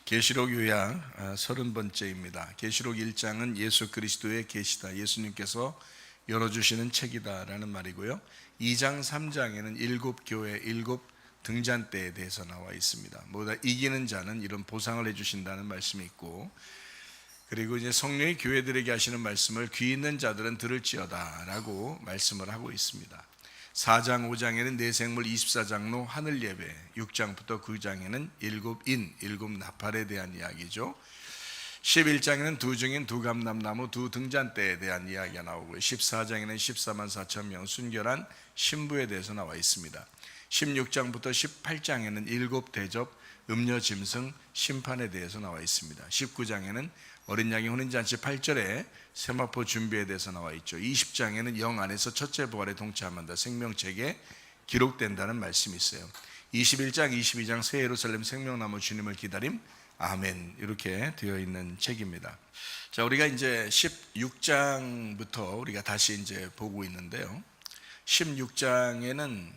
계시록 요약 30번째입니다. 계시록 1장은 예수 그리스도의 계시다, 예수님께서 열어주시는 책이다라는 말이고요. 2장 3장에는 일곱 교회, 일곱 등잔대에 대해서 나와 있습니다. 모두 다 이기는 자는 이런 보상을 해주신다는 말씀이 있고, 그리고 이제 성령이 교회들에게 하시는 말씀을 귀 있는 자들은 들을지어다 라고 말씀을 하고 있습니다. 4장 5장에는 내생물 24장로 하늘 예배, 6장부터 9장에는 일곱 인, 일곱 나팔에 대한 이야기죠. 11장에는 두 증인, 두 감람나무, 두 등잔대에 대한 이야기가 나오고요. 14장에는 14만 4천 명 순결한 신부에 대해서 나와 있습니다. 16장부터 18장에는 일곱 대접, 음료 짐승, 심판에 대해서 나와 있습니다. 19장에는 어린 양의 혼인잔치 8절에 세마포 준비에 대해서 나와 있죠. 20장에는 영 안에서 첫째 부활에 동참한다, 생명책에 기록된다는 말씀이 있어요. 21장, 22장 새 예루살렘 생명나무 주님을 기다림, 아멘, 이렇게 되어 있는 책입니다. 자, 우리가 이제 16장부터 우리가 다시 이제 보고 있는데요. 16장에는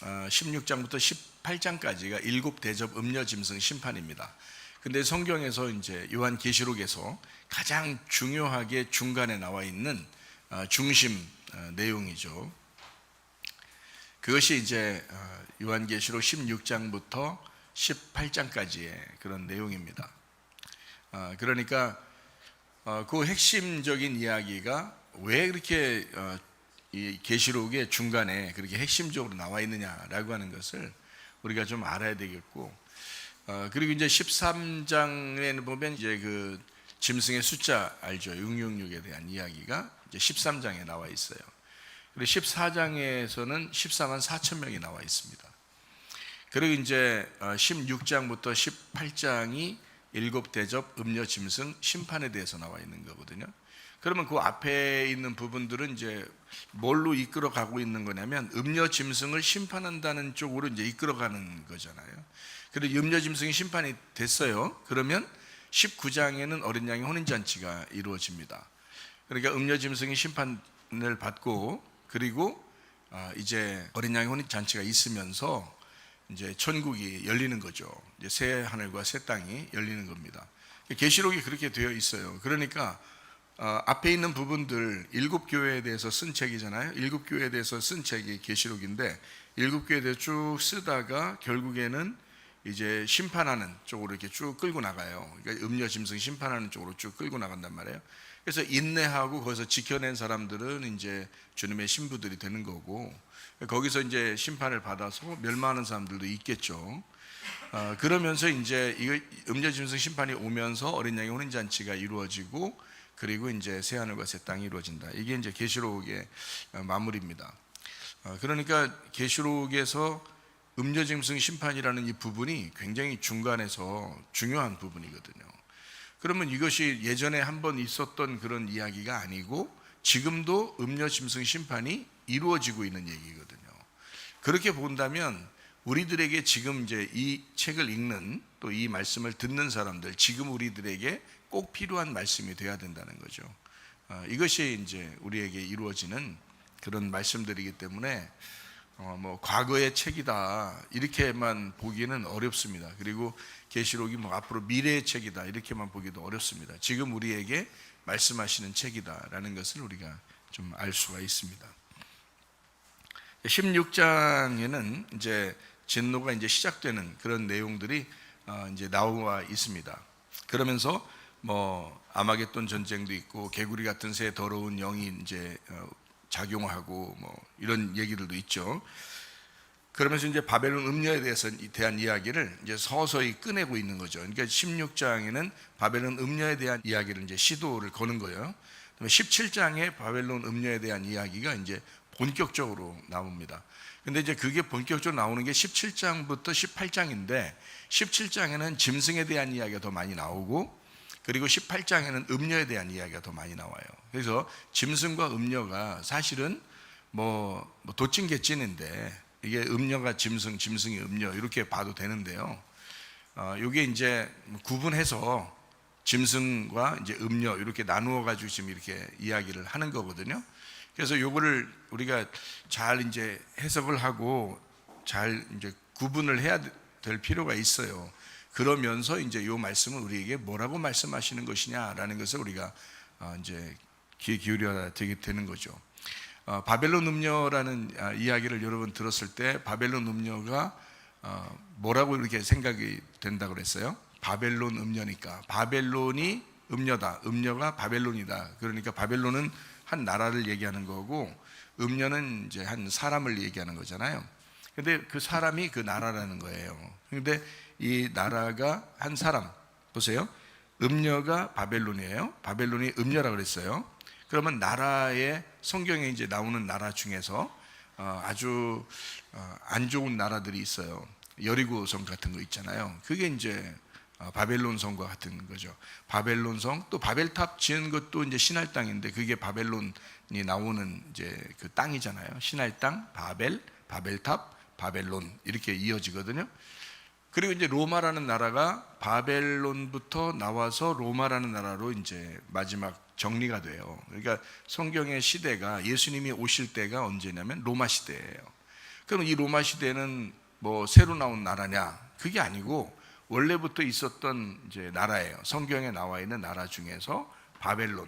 16장부터 18장까지가 일곱 대접, 음료 짐승, 심판입니다. 근데 성경에서 이제 요한계시록에서 가장 중요하게 중간에 나와 있는 중심 내용이죠. 그것이 이제 요한계시록 16장부터 18장까지의 그런 내용입니다. 그러니까 그 핵심적인 이야기가 왜 그렇게 이 계시록의 중간에 그렇게 핵심적으로 나와 있느냐라고 하는 것을 우리가 좀 알아야 되겠고, 그리고 이제 13장에 보면 이제 그 짐승의 숫자 알죠? 666에 대한 이야기가 이제 13장에 나와 있어요. 그리고 14장에서는 14만 4천 명이 나와 있습니다. 그리고 이제 16장부터 18장이 일곱 대접, 음료 짐승, 심판에 대해서 나와 있는 거거든요. 그러면 그 앞에 있는 부분들은 이제 뭘로 이끌어 가고 있는 거냐면 음료 짐승을 심판한다는 쪽으로 이제 이끌어 가는 거잖아요. 그리고 음료 짐승이 심판이 됐어요. 그러면 19장에는 어린 양의 혼인잔치가 이루어집니다. 그러니까 음료 짐승이 심판을 받고, 그리고 이제 어린 양의 혼인잔치가 있으면서 이제 천국이 열리는 거죠. 이제 새 하늘과 새 땅이 열리는 겁니다. 계시록이 그렇게 되어 있어요. 그러니까 앞에 있는 부분들 일곱 교회에 대해서 쓴 책이잖아요. 일곱 교회에 대해서 쓴 책이 계시록인데, 일곱 교회에 대해서 쭉 쓰다가 결국에는 이제 심판하는 쪽으로 이렇게 쭉 끌고 나가요. 그러니까 음료 짐승 심판하는 쪽으로 쭉 끌고 나간단 말이에요. 그래서 인내하고 거기서 지켜낸 사람들은 이제 주님의 신부들이 되는 거고, 거기서 이제 심판을 받아서 멸망하는 사람들도 있겠죠. 그러면서 이제 이거 음료 짐승 심판이 오면서 어린 양의 혼인잔치가 이루어지고, 그리고 이제 새 하늘과 새 땅이 이루어진다. 이게 이제 계시록의 마무리입니다. 그러니까 계시록에서 음료 짐승 심판이라는 이 부분이 굉장히 중간에서 중요한 부분이거든요. 그러면 이것이 예전에 한번 있었던 그런 이야기가 아니고 지금도 음료 짐승 심판이 이루어지고 있는 얘기거든요. 그렇게 본다면 우리들에게 지금 이제 이 책을 읽는, 또 이 말씀을 듣는 사람들, 지금 우리들에게 꼭 필요한 말씀이 되어야 된다는 거죠. 이것이 이제 우리에게 이루어지는 그런 말씀들이기 때문에 뭐 과거의 책이다 이렇게만 보기는 어렵습니다. 그리고 계시록이 뭐 앞으로 미래의 책이다 이렇게만 보기도 어렵습니다. 지금 우리에게 말씀하시는 책이다라는 것을 우리가 좀 알 수가 있습니다. 16장에는 이제 진노가 이제 시작되는 그런 내용들이 이제 나와 있습니다. 그러면서 뭐 아마겟돈 전쟁도 있고 개구리 같은 새 더러운 영이 이제 작용하고 뭐 이런 얘기들도 있죠. 그러면서 이제 바벨론 음녀에 대한 이야기를 이제 서서히 꺼내고 있는 거죠. 그러니까 16장에는 바벨론 음녀에 대한 이야기를 이제 시도를 거는 거예요. 17장에 바벨론 음녀에 대한 이야기가 이제 본격적으로 나옵니다. 근데 이제 그게 본격적으로 나오는 게 17장부터 18장인데 17장에는 짐승에 대한 이야기가 더 많이 나오고, 그리고 18장에는 음녀에 대한 이야기가 더 많이 나와요. 그래서 짐승과 음녀가 사실은 뭐 도찐개찐인데 이게 음녀가 짐승, 짐승이 음녀 이렇게 봐도 되는데요. 이게 이제 구분해서 짐승과 이제 음녀 이렇게 나누어 가지고 지금 이렇게 이야기를 하는 거거든요. 그래서 요거를 우리가 잘 이제 해석을 하고 잘 이제 구분을 해야 될 필요가 있어요. 그러면서 이제 이 말씀은 우리에게 뭐라고 말씀하시는 것이냐라는 것을 우리가 이제 귀 기울여야 되는 거죠. 바벨론 음녀라는 이야기를 여러분 들었을 때 바벨론 음녀가 뭐라고 이렇게 생각이 된다고 그랬어요? 바벨론 음녀니까 바벨론이 음녀다, 음녀가 바벨론이다. 그러니까 바벨론은 한 나라를 얘기하는 거고 음녀는 이제 한 사람을 얘기하는 거잖아요. 근데 그 사람이 그 나라라는 거예요. 근데 이 나라가 한 사람, 보세요. 음녀가 바벨론이에요. 바벨론이 음녀라고 그랬어요. 그러면 나라의 성경에 이제 나오는 나라 중에서 아주 안 좋은 나라들이 있어요. 여리고 성 같은 거 있잖아요. 그게 이제 바벨론 성과 같은 거죠. 바벨론 성, 또 바벨탑 지은 것도 이제 신할 땅인데 그게 바벨론이 나오는 이제 그 땅이잖아요. 신할 땅, 바벨, 바벨탑, 바벨론 이렇게 이어지거든요. 그리고 이제 로마라는 나라가 바벨론부터 나와서 로마라는 나라로 이제 마지막 정리가 돼요. 그러니까 성경의 시대가 예수님이 오실 때가 언제냐면 로마 시대예요. 그럼 이 로마 시대는 뭐 새로 나온 나라냐? 그게 아니고 원래부터 있었던 이제 나라예요. 성경에 나와 있는 나라 중에서 바벨론,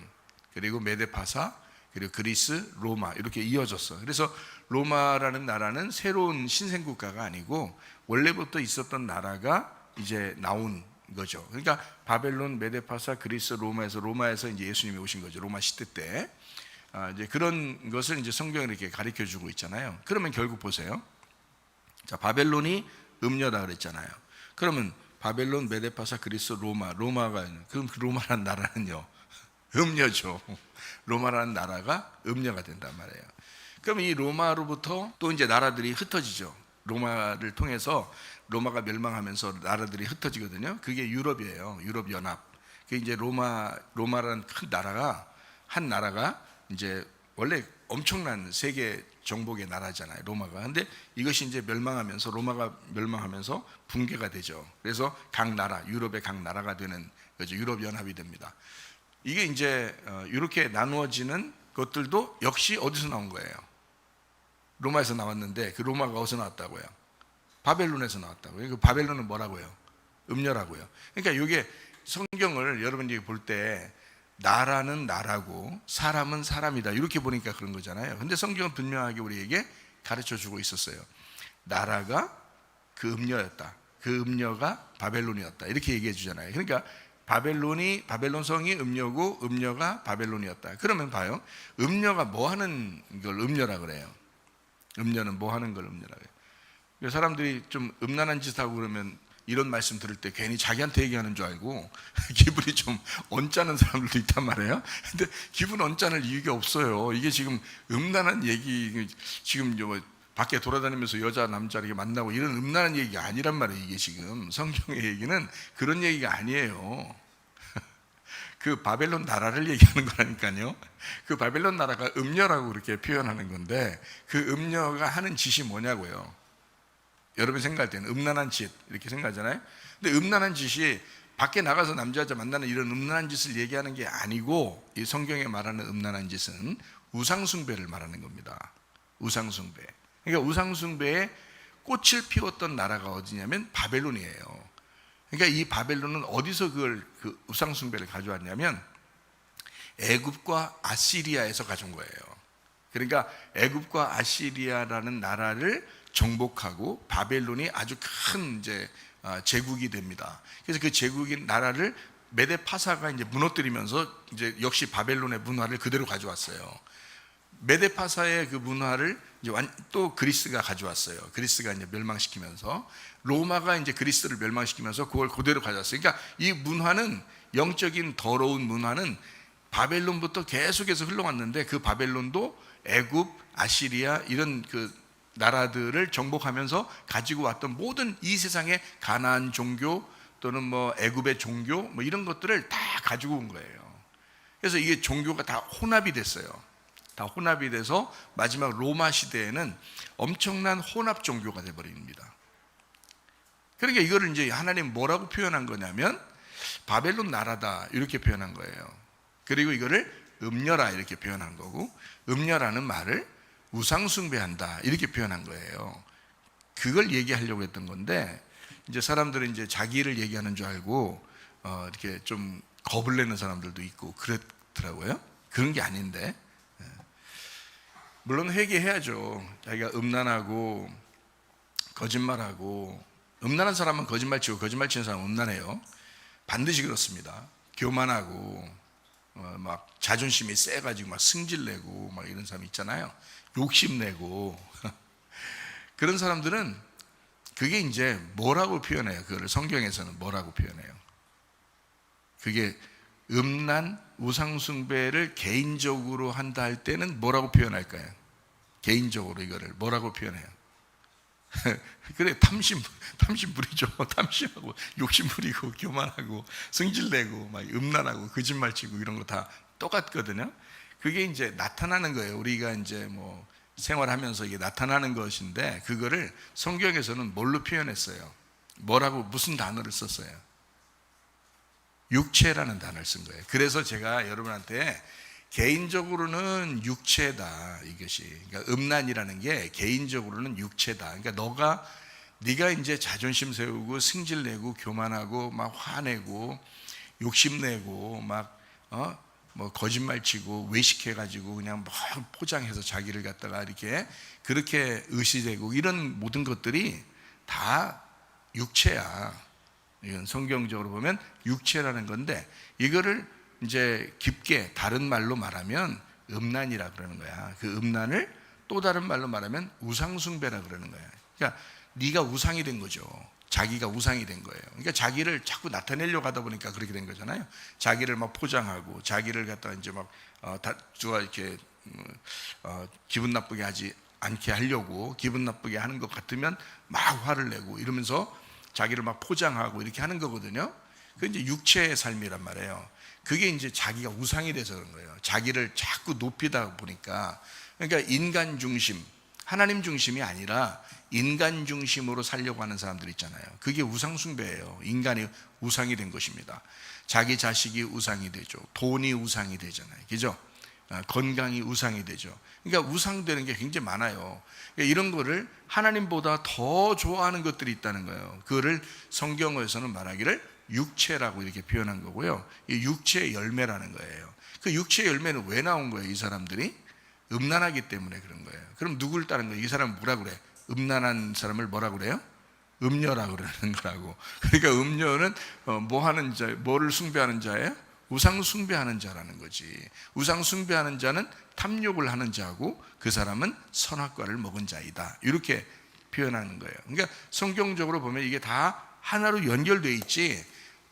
그리고 메데파사, 그리고 그리스, 로마 이렇게 이어졌어. 그래서 로마라는 나라는 새로운 신생국가가 아니고 원래부터 있었던 나라가 이제 나온 거죠. 그러니까 바벨론, 메데파사, 그리스, 로마에서 이제 예수님이 오신 거죠. 로마 시대 때 이제 그런 것을 이제 성경이 이렇게 가르쳐 주고 있잖아요. 그러면 결국 보세요. 자, 바벨론이 음녀다 그랬잖아요. 그러면 바벨론, 메데파사, 그리스, 로마가 그럼 그 로마라는 나라는요 음녀죠. 로마라는 나라가 음녀가 된단 말이에요. 그럼 이 로마로부터 또 이제 나라들이 흩어지죠. 로마를 통해서 로마가 멸망하면서 나라들이 흩어지거든요. 그게 유럽이에요. 유럽 연합. 그 이제 로마라는 큰 나라가 한 나라가 이제 원래 엄청난 세계 정복의 나라잖아요. 로마가. 근데 이것이 이제 멸망하면서 로마가 멸망하면서 붕괴가 되죠. 그래서 각 나라, 유럽의 각 나라가 되는 거죠. 유럽 연합이 됩니다. 이게 이제 이렇게 나누어지는 것들도 역시 어디서 나온 거예요? 로마에서 나왔는데 그 로마가 어디서 나왔다고요? 바벨론에서 나왔다고요. 그 바벨론은 뭐라고요? 음녀라고요. 그러니까 이게 성경을 여러분들이 볼 때 나라는 나라고 사람은 사람이다 이렇게 보니까 그런 거잖아요. 근데 성경은 분명하게 우리에게 가르쳐 주고 있었어요. 나라가 그 음녀였다. 그 음녀가 바벨론이었다. 이렇게 얘기해 주잖아요. 그러니까 바벨론 성이 음녀고 음녀가 바벨론이었다. 그러면 봐요. 음녀가 뭐 하는 걸 음녀라 그래요? 음녀는 뭐 하는 걸 음녀라 그래요? 사람들이 좀 음란한 짓 하고 그러면 이런 말씀 들을 때 괜히 자기한테 얘기하는 줄 알고 기분이 좀 언짢은 사람들도 있단 말이에요. 근데 기분 언짢을 이유가 없어요. 이게 지금 음란한 얘기, 지금 밖에 돌아다니면서 여자 남자 이렇게 만나고 이런 음란한 얘기가 아니란 말이에요. 이게 지금 성경의 얘기는 그런 얘기가 아니에요. 그 바벨론 나라를 얘기하는 거라니까요. 그 바벨론 나라가 음녀라고 그렇게 표현하는 건데 그 음녀가 하는 짓이 뭐냐고요. 여러분이 생각할 때는 음란한 짓 이렇게 생각하잖아요. 근데 음란한 짓이 밖에 나가서 남자 여자 만나는 이런 음란한 짓을 얘기하는 게 아니고 이 성경에 말하는 음란한 짓은 우상숭배를 말하는 겁니다. 우상숭배. 그러니까 우상숭배에 꽃을 피웠던 나라가 어디냐면 바벨론이에요. 그러니까 이 바벨론은 어디서 그 우상숭배를 가져왔냐면 애굽과 아시리아에서 가져온 거예요. 그러니까 애굽과 아시리아라는 나라를 정복하고 바벨론이 아주 큰 이제 제국이 됩니다. 그래서 그 제국인 나라를 메데파사가 이제 무너뜨리면서 이제 역시 바벨론의 문화를 그대로 가져왔어요. 메데파사의 그 문화를 이제 또 그리스가 가져왔어요. 그리스가 이제 멸망시키면서 로마가 이제 그리스를 멸망시키면서 그걸 그대로 가져왔어요. 그러니까 이 문화는 영적인 더러운 문화는 바벨론부터 계속해서 흘러왔는데 그 바벨론도 애굽, 아시리아 이런 그 나라들을 정복하면서 가지고 왔던 모든 이 세상의 가나안 종교 또는 뭐 애굽의 종교 뭐 이런 것들을 다 가지고 온 거예요. 그래서 이게 종교가 다 혼합이 됐어요. 다 혼합이 돼서 마지막 로마 시대에는 엄청난 혼합 종교가 되어버립니다. 그러니까 이거를 이제 하나님 뭐라고 표현한 거냐면 바벨론 나라다 이렇게 표현한 거예요. 그리고 이거를 음녀라 이렇게 표현한 거고 음녀라는 말을 우상숭배한다 이렇게 표현한 거예요. 그걸 얘기하려고 했던 건데 이제 사람들은 이제 자기를 얘기하는 줄 알고 이렇게 좀 겁을 내는 사람들도 있고 그렇더라고요. 그런 게 아닌데, 물론 회개해야죠. 자기가 음란하고 거짓말하고, 음란한 사람은 거짓말 치고 거짓말 치는 사람은 음란해요. 반드시 그렇습니다. 교만하고 막 자존심이 세가지고 막 승질내고 막 이런 사람 있잖아요. 욕심내고 그런 사람들은 그게 이제 뭐라고 표현해요? 그거를 성경에서는 뭐라고 표현해요? 그게 음란 우상숭배를 개인적으로 한다 할 때는 뭐라고 표현할까요? 개인적으로 이거를 뭐라고 표현해요? 그래, 탐심 부리죠. 탐심하고 욕심 부리고 교만하고 승질내고 막 음란하고 거짓말치고 이런 거 다 똑같거든요. 그게 이제 나타나는 거예요. 우리가 이제 뭐 생활하면서 이게 나타나는 것인데, 그거를 성경에서는 뭘로 표현했어요? 뭐라고, 무슨 단어를 썼어요? 육체라는 단어를 쓴 거예요. 그래서 제가 여러분한테 개인적으로는 육체다, 이것이. 그러니까 음란이라는 게 개인적으로는 육체다. 그러니까 네가 이제 자존심 세우고 승질내고 교만하고 막 화내고 욕심내고 막 뭐 거짓말치고 외식해가지고 그냥 막 포장해서 자기를 갖다가 이렇게 그렇게 의시되고 이런 모든 것들이 다 육체야. 이건 성경적으로 보면 육체라는 건데, 이거를 이제 깊게 다른 말로 말하면 음란이라 그러는 거야. 그 음란을 또 다른 말로 말하면 우상숭배라 그러는 거야. 그러니까 네가 우상이 된 거죠. 자기가 우상이 된 거예요. 그러니까 자기를 자꾸 나타내려고 하다 보니까 그렇게 된 거잖아요. 자기를 막 포장하고 자기를 갖다가 이제 막 누가 이렇게 기분 나쁘게 하지 않게 하려고, 기분 나쁘게 하는 것 같으면 막 화를 내고 이러면서 자기를 막 포장하고 이렇게 하는 거거든요. 그게 이제 육체의 삶이란 말이에요. 그게 이제 자기가 우상이 돼서 그런 거예요. 자기를 자꾸 높이다 보니까. 그러니까 인간 중심, 하나님 중심이 아니라 인간 중심으로 살려고 하는 사람들 있잖아요. 그게 우상숭배예요. 인간이 우상이 된 것입니다. 자기 자식이 우상이 되죠. 돈이 우상이 되잖아요. 그죠? 건강이 우상이 되죠. 그러니까 우상되는 게 굉장히 많아요. 그러니까 이런 거를 하나님보다 더 좋아하는 것들이 있다는 거예요. 그거를 성경에서는 말하기를 육체라고 이렇게 표현한 거고요. 이 육체의 열매라는 거예요. 그 육체의 열매는 왜 나온 거예요? 이 사람들이 음란하기 때문에 그런 거예요. 그럼 누구를 따른 거예요? 이 사람은 뭐라 그래? 음란한 사람을 뭐라 그래요? 음녀라고 그러는 거라고. 그러니까 음녀는 뭐 하는 자, 뭐를 숭배하는 자예요? 우상 숭배하는 자라는 거지. 우상 숭배하는 자는 탐욕을 하는 자고, 그 사람은 선악과를 먹은 자이다, 이렇게 표현하는 거예요. 그러니까 성경적으로 보면 이게 다 하나로 연결되어 있지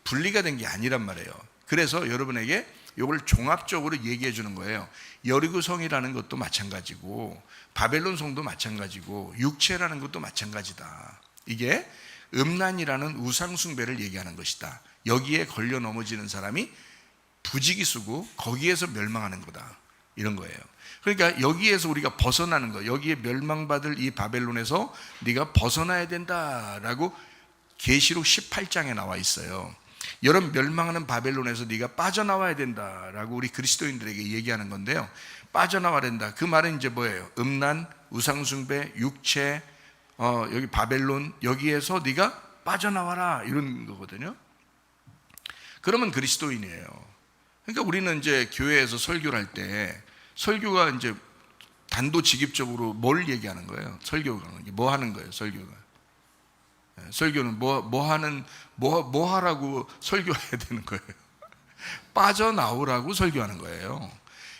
분리가 된 게 아니란 말이에요. 그래서 여러분에게 이걸 종합적으로 얘기해 주는 거예요. 여리고 성이라는 것도 마찬가지고 바벨론 성도 마찬가지고 육체라는 것도 마찬가지다. 이게 음란이라는 우상 숭배를 얘기하는 것이다. 여기에 걸려 넘어지는 사람이 부지기수고 거기에서 멸망하는 거다, 이런 거예요. 그러니까 여기에서 우리가 벗어나는 거, 여기에 멸망받을 이 바벨론에서 네가 벗어나야 된다라고 계시록 18장에 나와 있어요. 여러분, 멸망하는 바벨론에서 네가 빠져나와야 된다라고 우리 그리스도인들에게 얘기하는 건데요. 빠져나와야 된다. 그 말은 이제 뭐예요? 음란, 우상숭배, 육체, 여기 바벨론, 여기에서 네가 빠져나와라, 이런 거거든요. 그러면 그리스도인이에요. 그러니까 우리는 이제 교회에서 설교를 할 때 설교가 이제 단도직입적으로 뭘 얘기하는 거예요? 설교가 뭐 하는 거예요? 설교는 뭐 하라고 설교해야 되는 거예요? 빠져나오라고 설교하는 거예요.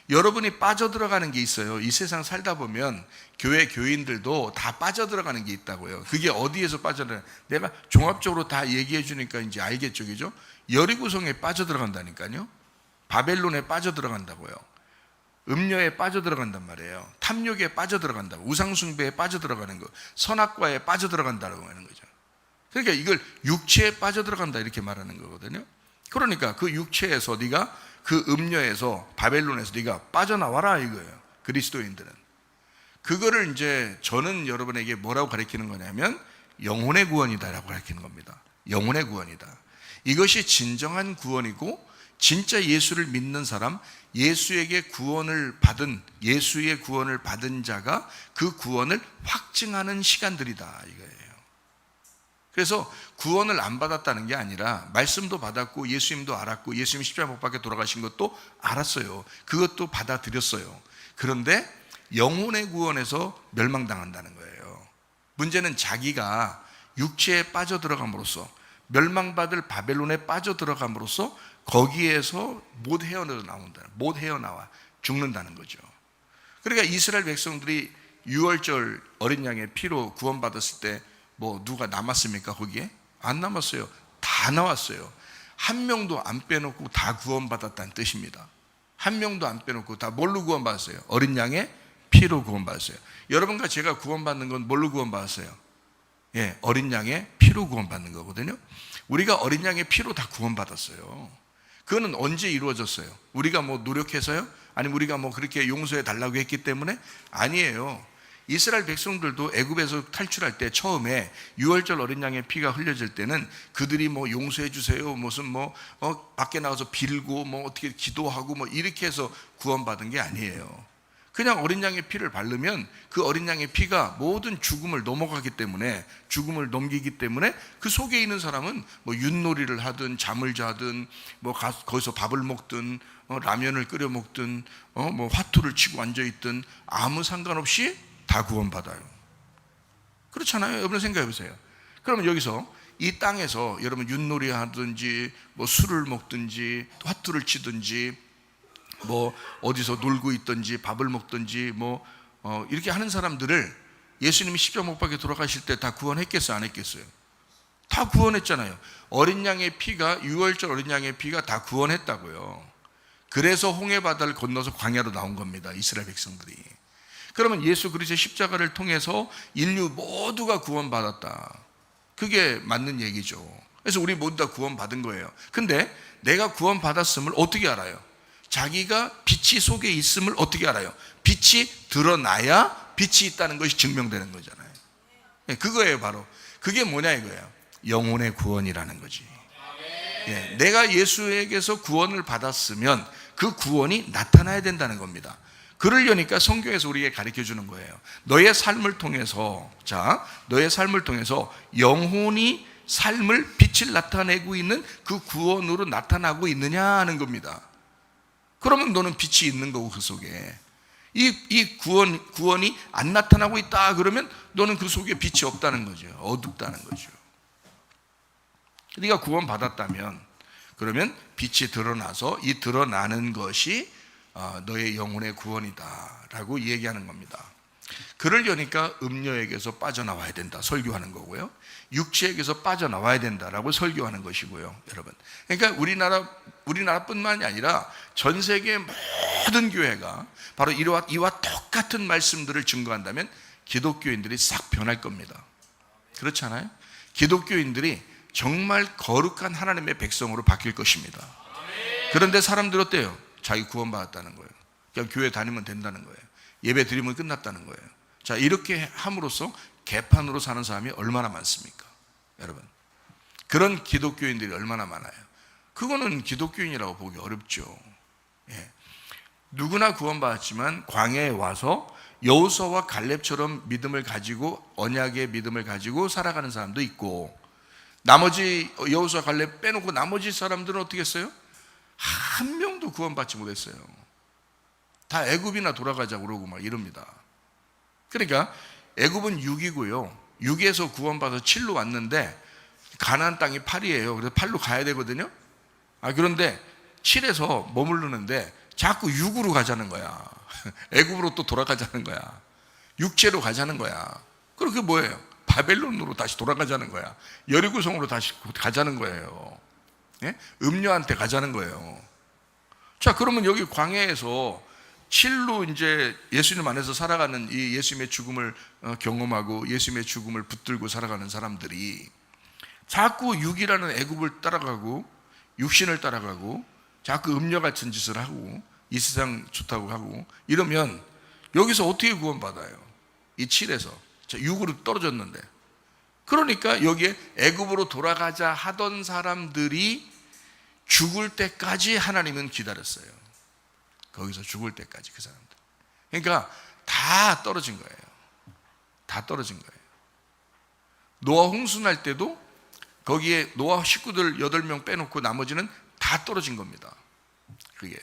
여러분이 빠져들어가는 게 있어요. 이 세상 살다 보면 교회 교인들도 다 빠져들어가는 게 있다고요. 그게 어디에서 빠져들어가? 내가 종합적으로 다 얘기해 주니까 이제 알겠죠, 그죠? 여리고성에 빠져들어간다니까요. 바벨론에 빠져들어간다고요. 음녀에 빠져들어간단 말이에요. 탐욕에 빠져들어간다고, 우상숭배에 빠져들어가는 거, 선악과에 빠져들어간다고 하는 거죠. 그러니까 이걸 육체에 빠져들어간다, 이렇게 말하는 거거든요. 그러니까 그 육체에서 네가, 그 음녀에서, 바벨론에서 네가 빠져나와라, 이거예요. 그리스도인들은 그거를 이제 저는 여러분에게 뭐라고 가르치는 거냐면 영혼의 구원이다라고 가르치는 겁니다. 영혼의 구원이다. 이것이 진정한 구원이고, 진짜 예수를 믿는 사람, 예수에게 구원을 받은, 예수의 구원을 받은 자가 그 구원을 확증하는 시간들이다, 이거예요. 그래서 구원을 안 받았다는 게 아니라 말씀도 받았고 예수님도 알았고 예수님 십자가 못 박혀 돌아가신 것도 알았어요. 그것도 받아들였어요. 그런데 영혼의 구원에서 멸망당한다는 거예요. 문제는 자기가 육체에 빠져들어감으로써, 멸망받을 바벨론에 빠져들어감으로써 거기에서 못 헤어나와 죽는다는 거죠. 그러니까 이스라엘 백성들이 유월절 어린 양의 피로 구원받았을 때 뭐 누가 남았습니까? 거기에? 안 남았어요. 다 나왔어요. 한 명도 안 빼놓고 다 구원받았다는 뜻입니다. 한 명도 안 빼놓고 다 뭘로 구원받았어요? 어린 양의 피로 구원받았어요. 여러분과 제가 구원받는 건 뭘로 구원받았어요? 예, 어린 양의 피로 구원받는 거거든요. 우리가 어린 양의 피로 다 구원받았어요. 그거는 언제 이루어졌어요? 우리가 뭐 노력해서요? 아니면 우리가 뭐 그렇게 용서해 달라고 했기 때문에? 아니에요. 이스라엘 백성들도 애굽에서 탈출할 때 처음에 유월절 어린 양의 피가 흘려질 때는 그들이 뭐 용서해 주세요, 무슨 뭐 밖에 나가서 빌고 뭐 어떻게 기도하고 뭐 이렇게 해서 구원받은 게 아니에요. 그냥 어린 양의 피를 바르면 그 어린 양의 피가 모든 죽음을 넘어가기 때문에, 죽음을 넘기기 때문에 그 속에 있는 사람은 뭐 윷놀이를 하든 잠을 자든 뭐 거기서 밥을 먹든 라면을 끓여 먹든 뭐 화투를 치고 앉아 있든 아무 상관없이 다 구원받아요. 그렇잖아요. 여러분 생각해 보세요. 그러면 여기서 이 땅에서 여러분 윷놀이 하든지 뭐 술을 먹든지 화투를 치든지 뭐 어디서 놀고 있든지 밥을 먹든지 뭐 이렇게 하는 사람들을 예수님이 십자가 못 박혀 돌아가실 때 다 구원했겠어요? 안 했겠어요? 다 구원했잖아요. 어린 양의 피가, 유월절 어린 양의 피가 다 구원했다고요. 그래서 홍해바다를 건너서 광야로 나온 겁니다. 이스라엘 백성들이. 그러면 예수 그리스도의 십자가를 통해서 인류 모두가 구원받았다. 그게 맞는 얘기죠. 그래서 우리 모두 다 구원받은 거예요. 근데 내가 구원받았음을 어떻게 알아요? 자기가 빛이 속에 있음을 어떻게 알아요? 빛이 드러나야 빛이 있다는 것이 증명되는 거잖아요. 그거예요, 바로. 그게 뭐냐 이거예요. 영혼의 구원이라는 거지. 내가 예수에게서 구원을 받았으면 그 구원이 나타나야 된다는 겁니다. 그러려니까 성경에서 우리에게 가르쳐 주는 거예요. 너의 삶을 통해서, 너의 삶을 통해서 영혼이 삶을 빛을 나타내고 있는 그 구원으로 나타나고 있느냐 하는 겁니다. 그러면 너는 빛이 있는 거고, 그 속에 이 구원이 안 나타나고 있다 그러면 너는 그 속에 빛이 없다는 거죠. 어둡다는 거죠. 네가 구원 받았다면 그러면 빛이 드러나서 이 드러나는 것이 너의 영혼의 구원이다 라고 얘기하는 겁니다. 그러려니까 음료에게서 빠져나와야 된다 설교하는 거고요, 육체에게서 빠져나와야 된다라고 설교하는 것이고요. 여러분, 그러니까 우리나라뿐만이 아니라 전 세계의 모든 교회가 바로 이와 똑같은 말씀들을 증거한다면 기독교인들이 싹 변할 겁니다. 그렇잖아요? 기독교인들이 정말 거룩한 하나님의 백성으로 바뀔 것입니다. 그런데 사람들 어때요? 자기 구원받았다는 거예요. 그냥 교회 다니면 된다는 거예요. 예배 드리면 끝났다는 거예요. 자, 이렇게 함으로써 개판으로 사는 사람이 얼마나 많습니까? 여러분, 그런 기독교인들이 얼마나 많아요. 그거는 기독교인이라고 보기 어렵죠. 누구나 구원받았지만 광야에 와서 여호수아와 갈렙처럼 믿음을 가지고, 언약의 믿음을 가지고 살아가는 사람도 있고, 나머지 여호수아 갈렙 빼놓고 나머지 사람들은 어떻게 했어요? 한 명도 구원받지 못했어요. 다 애굽이나 돌아가자고 그러고 막 이럽니다. 그러니까 애굽은 6이고요 6에서 구원받아서 7로 왔는데 가나안 땅이 8이에요. 그래서 8로 가야 되거든요. 그런데 7에서 머무르는데 자꾸 6으로 가자는 거야. 애굽으로 또 돌아가자는 거야. 육체로 가자는 거야. 그럼 그게 뭐예요? 바벨론으로 다시 돌아가자는 거야. 여리고성으로 다시 가자는 거예요. 음녀한테 가자는 거예요. 자, 그러면 여기 광야에서 7로 이제 예수님 안에서 살아가는 이 예수님의 죽음을 경험하고 예수님의 죽음을 붙들고 살아가는 사람들이 자꾸 6이라는 애굽을 따라가고 육신을 따라가고 자꾸 음녀 같은 짓을 하고 이 세상 좋다고 하고 이러면 여기서 어떻게 구원받아요? 이 7에서 6으로 떨어졌는데. 그러니까 여기에 애굽으로 돌아가자 하던 사람들이 죽을 때까지 하나님은 기다렸어요. 거기서 죽을 때까지 그 사람들. 그러니까 다 떨어진 거예요. 다 떨어진 거예요. 노아 홍수 날 때도 거기에 노아 식구들 8명 빼놓고 나머지는 다 떨어진 겁니다. 그게요.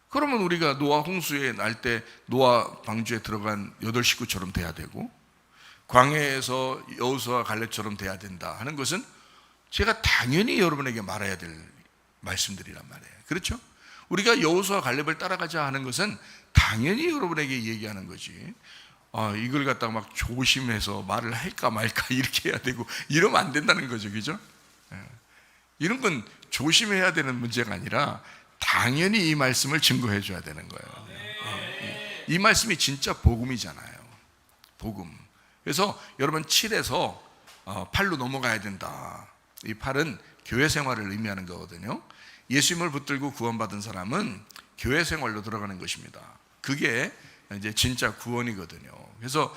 그러면 우리가 노아 홍수에 날 때 노아 방주에 들어간 8식구처럼 돼야 되고, 광야에서 여호수아 갈렙처럼 돼야 된다 하는 것은 제가 당연히 여러분에게 말해야 될 말씀들이란 말이에요. 그렇죠? 우리가 여호수아 갈렙을 따라가자 하는 것은 당연히 여러분에게 얘기하는 거지. 이걸 갖다가 막 조심해서 말을 할까 말까 이렇게 해야 되고 이러면 안 된다는 거죠. 그죠? 이런 건 조심해야 되는 문제가 아니라 당연히 이 말씀을 증거해 줘야 되는 거예요. 이 말씀이 진짜 복음이잖아요. 복음. 그래서 여러분 7에서 8로 넘어가야 된다. 이 8은 교회 생활을 의미하는 거거든요. 예수님을 붙들고 구원받은 사람은 교회 생활로 들어가는 것입니다. 그게 이제 진짜 구원이거든요. 그래서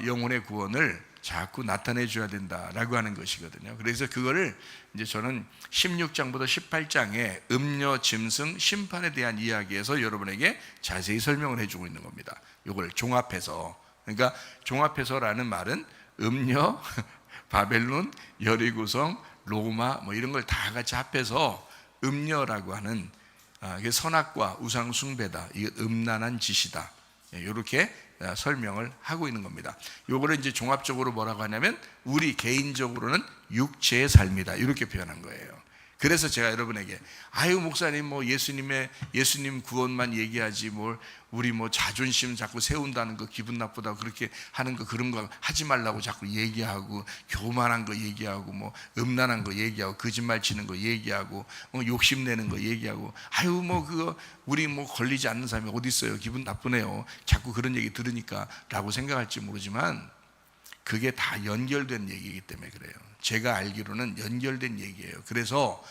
영혼의 구원을 자꾸 나타내 줘야 된다라고 하는 것이거든요. 그래서 그거를 이제 저는 16장부터 18장의 음녀, 짐승, 심판에 대한 이야기에서 여러분에게 자세히 설명을 해주고 있는 겁니다. 이걸 종합해서. 그러니까 종합해서라는 말은 음녀, 바벨론, 여리고성, 로마 뭐 이런 걸 다 같이 합해서 음녀라고 하는 선악과 우상 숭배다. 이게 음란한 짓이다. 이렇게 설명을 하고 있는 겁니다. 요거를 이제 종합적으로 뭐라고 하냐면 우리 개인적으로는 육체의 삶이다. 이렇게 표현한 거예요. 그래서 제가 여러분에게 목사님 뭐 예수님 구원만 얘기하지 뭘 우리 뭐 자존심 자꾸 세운다는 거 기분 나쁘다고 그렇게 하는 거 그런 거 하지 말라고 자꾸 얘기하고 교만한 거 얘기하고 뭐 음란한 거 얘기하고 거짓말 치는 거 얘기하고 욕심내는 거 얘기하고 뭐 그거 우리 뭐 걸리지 않는 사람이 어디 있어요. 기분 나쁘네요. 자꾸 그런 얘기 들으니까 라고 생각할지 모르지만 그게 다 연결된 얘기이기 때문에 그래요. 제가 알기로는 연결된 얘기예요. 그래서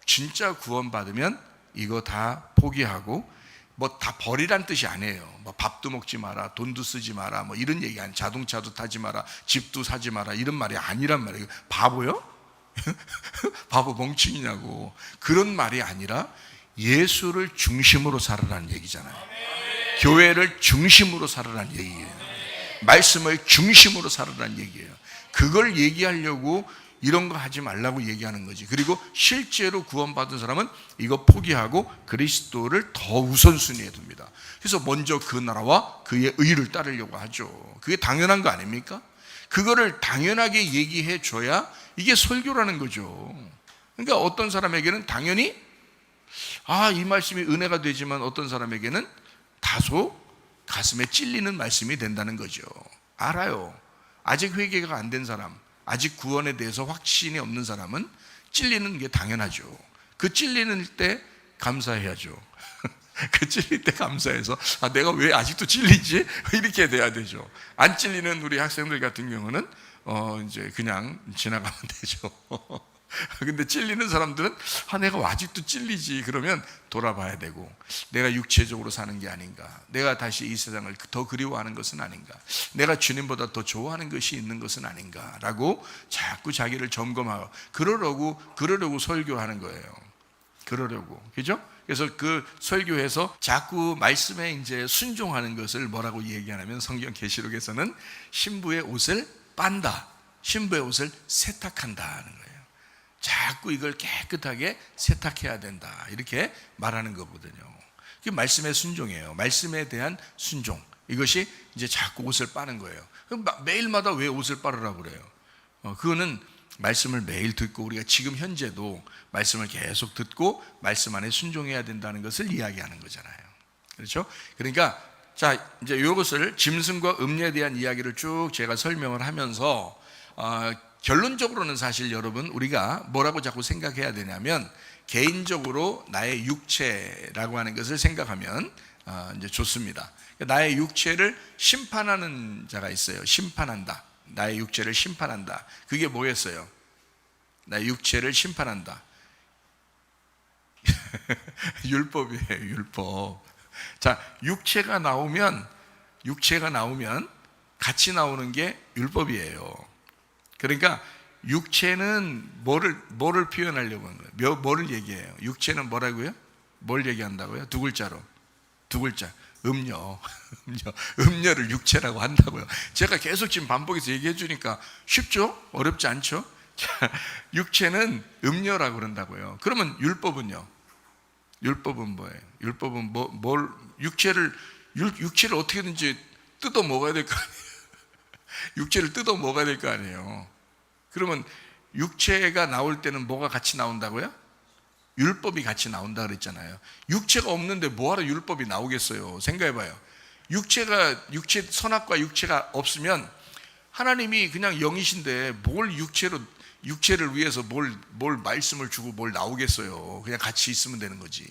진짜 구원받으면 이거 다 포기하고 뭐 다 버리란 뜻이 아니에요. 뭐 밥도 먹지 마라, 돈도 쓰지 마라, 뭐 이런 얘기 아니에요. 자동차도 타지 마라, 집도 사지 마라 이런 말이 아니란 말이에요. 바보요? 바보 멍청이냐고. 그런 말이 아니라 예수를 중심으로 살아라는 얘기잖아요. 교회를 중심으로 살아라는 얘기예요. 말씀을 중심으로 살아라는 얘기예요. 그걸 얘기하려고 이런 거 하지 말라고 얘기하는 거지. 그리고 실제로 구원받은 사람은 이거 포기하고 그리스도를 더 우선순위에 둡니다. 그래서 먼저 그 나라와 그의 의를 따르려고 하죠. 그게 당연한 거 아닙니까? 그거를 당연하게 얘기해 줘야 이게 설교라는 거죠. 그러니까 어떤 사람에게는 당연히 이 말씀이 은혜가 되지만 어떤 사람에게는 다소 가슴에 찔리는 말씀이 된다는 거죠. 알아요. 아직 회개가 안 된 사람, 아직 구원에 대해서 확신이 없는 사람은 찔리는 게 당연하죠. 그 찔리는 때 감사해야죠. 그 찔릴 때 감사해서 내가 왜 아직도 찔리지? 이렇게 돼야 되죠. 안 찔리는 우리 학생들 같은 경우는 이제 그냥 지나가면 되죠. 근데 찔리는 사람들은 내가 아직도 찔리지 그러면 돌아봐야 되고 내가 육체적으로 사는 게 아닌가, 내가 다시 이 세상을 더 그리워하는 것은 아닌가, 내가 주님보다 더 좋아하는 것이 있는 것은 아닌가 라고 자꾸 자기를 점검하고 그러려고 설교하는 거예요. 그러려고. 그죠? 그래서 그 설교에서 자꾸 말씀에 이제 순종하는 것을 뭐라고 얘기하냐면 성경 계시록에서는 신부의 옷을 빤다, 신부의 옷을 세탁한다는 거예요. 자꾸 이걸 깨끗하게 세탁해야 된다 이렇게 말하는 거거든요. 그게 말씀의 순종이에요. 말씀에 대한 순종. 이것이 이제 자꾸 옷을 빠는 거예요. 그럼 매일마다 왜 옷을 빠르라고 그래요? 그거는 말씀을 매일 듣고 우리가 지금 현재도 말씀을 계속 듣고 말씀 안에 순종해야 된다는 것을 이야기하는 거잖아요. 그렇죠? 그러니까 자 이제 이것을 짐승과 음녀에 대한 이야기를 쭉 제가 설명을 하면서 결론적으로는 사실 여러분 우리가 뭐라고 자꾸 생각해야 되냐면 개인적으로 나의 육체라고 하는 것을 생각하면 이제 좋습니다. 나의 육체를 심판하는 자가 있어요. 심판한다. 나의 육체를 심판한다. 그게 뭐겠어요? 나의 육체를 심판한다. 율법이에요. 율법. 자, 육체가 나오면 같이 나오는 게 율법이에요. 그러니까 육체는 뭐를 표현하려고 하는 거예요? 뭐를 얘기해요? 육체는 뭐라고요? 뭘 얘기한다고요? 두 글자로. 두 글자. 음녀. 음녀를 육체라고 한다고요. 제가 계속 지금 반복해서 얘기해 주니까 쉽죠? 어렵지 않죠? 자, 육체는 음녀라고 그런다고요. 그러면 율법은요? 율법은 뭐예요? 율법은 육체를 어떻게든지 뜯어 먹어야 될 거 아니에요? 육체를 뜯어 먹어야 될 거 아니에요? 그러면 육체가 나올 때는 뭐가 같이 나온다고요? 율법이 같이 나온다 그랬잖아요. 육체가 없는데 뭐하러 율법이 나오겠어요? 생각해봐요. 육체 선악과 육체가 없으면 하나님이 그냥 영이신데 뭘 육체를 위해서 뭘 말씀을 주고 뭘 나오겠어요? 그냥 같이 있으면 되는 거지.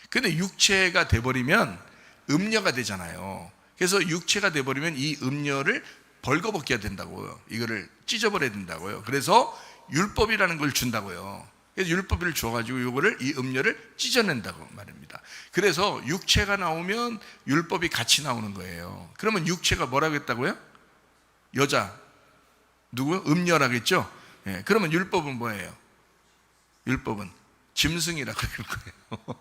근데 육체가 돼버리면 음녀가 되잖아요. 그래서 육체가 돼버리면 이 음녀를 벌거벗겨야 된다고요. 이거를 찢어버려야 된다고요. 그래서 율법이라는 걸 준다고요. 그래서 율법을 줘가지고 이 음녀를 찢어낸다고 말입니다. 그래서 육체가 나오면 율법이 같이 나오는 거예요. 그러면 육체가 뭐라고 했다고요? 여자 누구? 음녀라겠죠? 예, 그러면 율법은 뭐예요? 율법은 짐승이라고 그럴 거예요.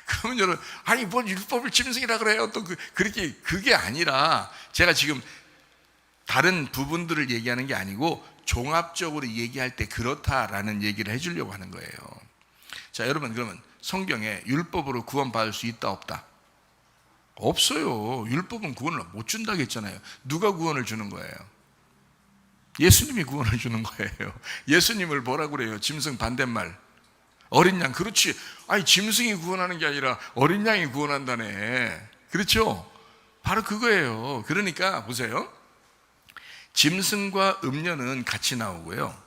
그러면 여러분, 아니 뭔 율법을 짐승이라 그래요? 또 그게 아니라 제가 지금 다른 부분들을 얘기하는 게 아니고 종합적으로 얘기할 때 그렇다라는 얘기를 해주려고 하는 거예요. 자, 여러분, 그러면 성경에 율법으로 구원받을 수 있다 없다? 없어요. 율법은 구원을 못 준다고 했잖아요. 누가 구원을 주는 거예요? 예수님이 구원을 주는 거예요. 예수님을 뭐라고 그래요? 짐승 반대말 어린 양. 그렇지. 아니 짐승이 구원하는 게 아니라 어린 양이 구원한다네. 그렇죠? 바로 그거예요. 그러니까 보세요. 짐승과 음녀는 같이 나오고요.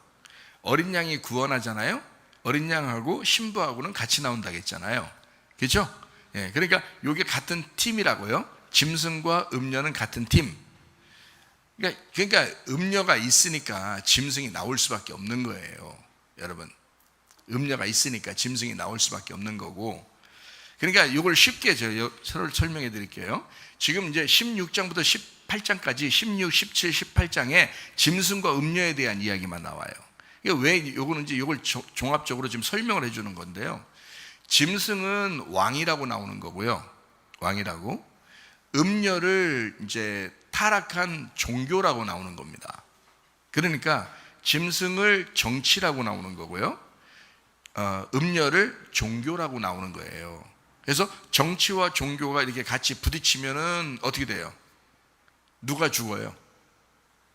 어린 양이 구원하잖아요. 어린 양하고 신부하고는 같이 나온다고 했잖아요. 그렇죠? 예, 그러니까 이게 같은 팀이라고요. 짐승과 음녀는 같은 팀. 그러니까 음녀가 있으니까 짐승이 나올 수밖에 없는 거예요. 여러분, 음녀가 있으니까 짐승이 나올 수밖에 없는 거고. 그러니까 이걸 쉽게 제가 서로 설명해 드릴게요. 지금 이제 16장부터 18장까지 16, 17, 18장에 짐승과 음녀에 대한 이야기만 나와요. 왜 요거는지 이걸 종합적으로 지금 설명을 해주는 건데요. 짐승은 왕이라고 나오는 거고요. 왕이라고. 음녀를 이제 타락한 종교라고 나오는 겁니다. 그러니까 짐승을 정치라고 나오는 거고요. 음녀를 종교라고 나오는 거예요. 그래서 정치와 종교가 이렇게 같이 부딪히면은 어떻게 돼요? 누가 죽어요?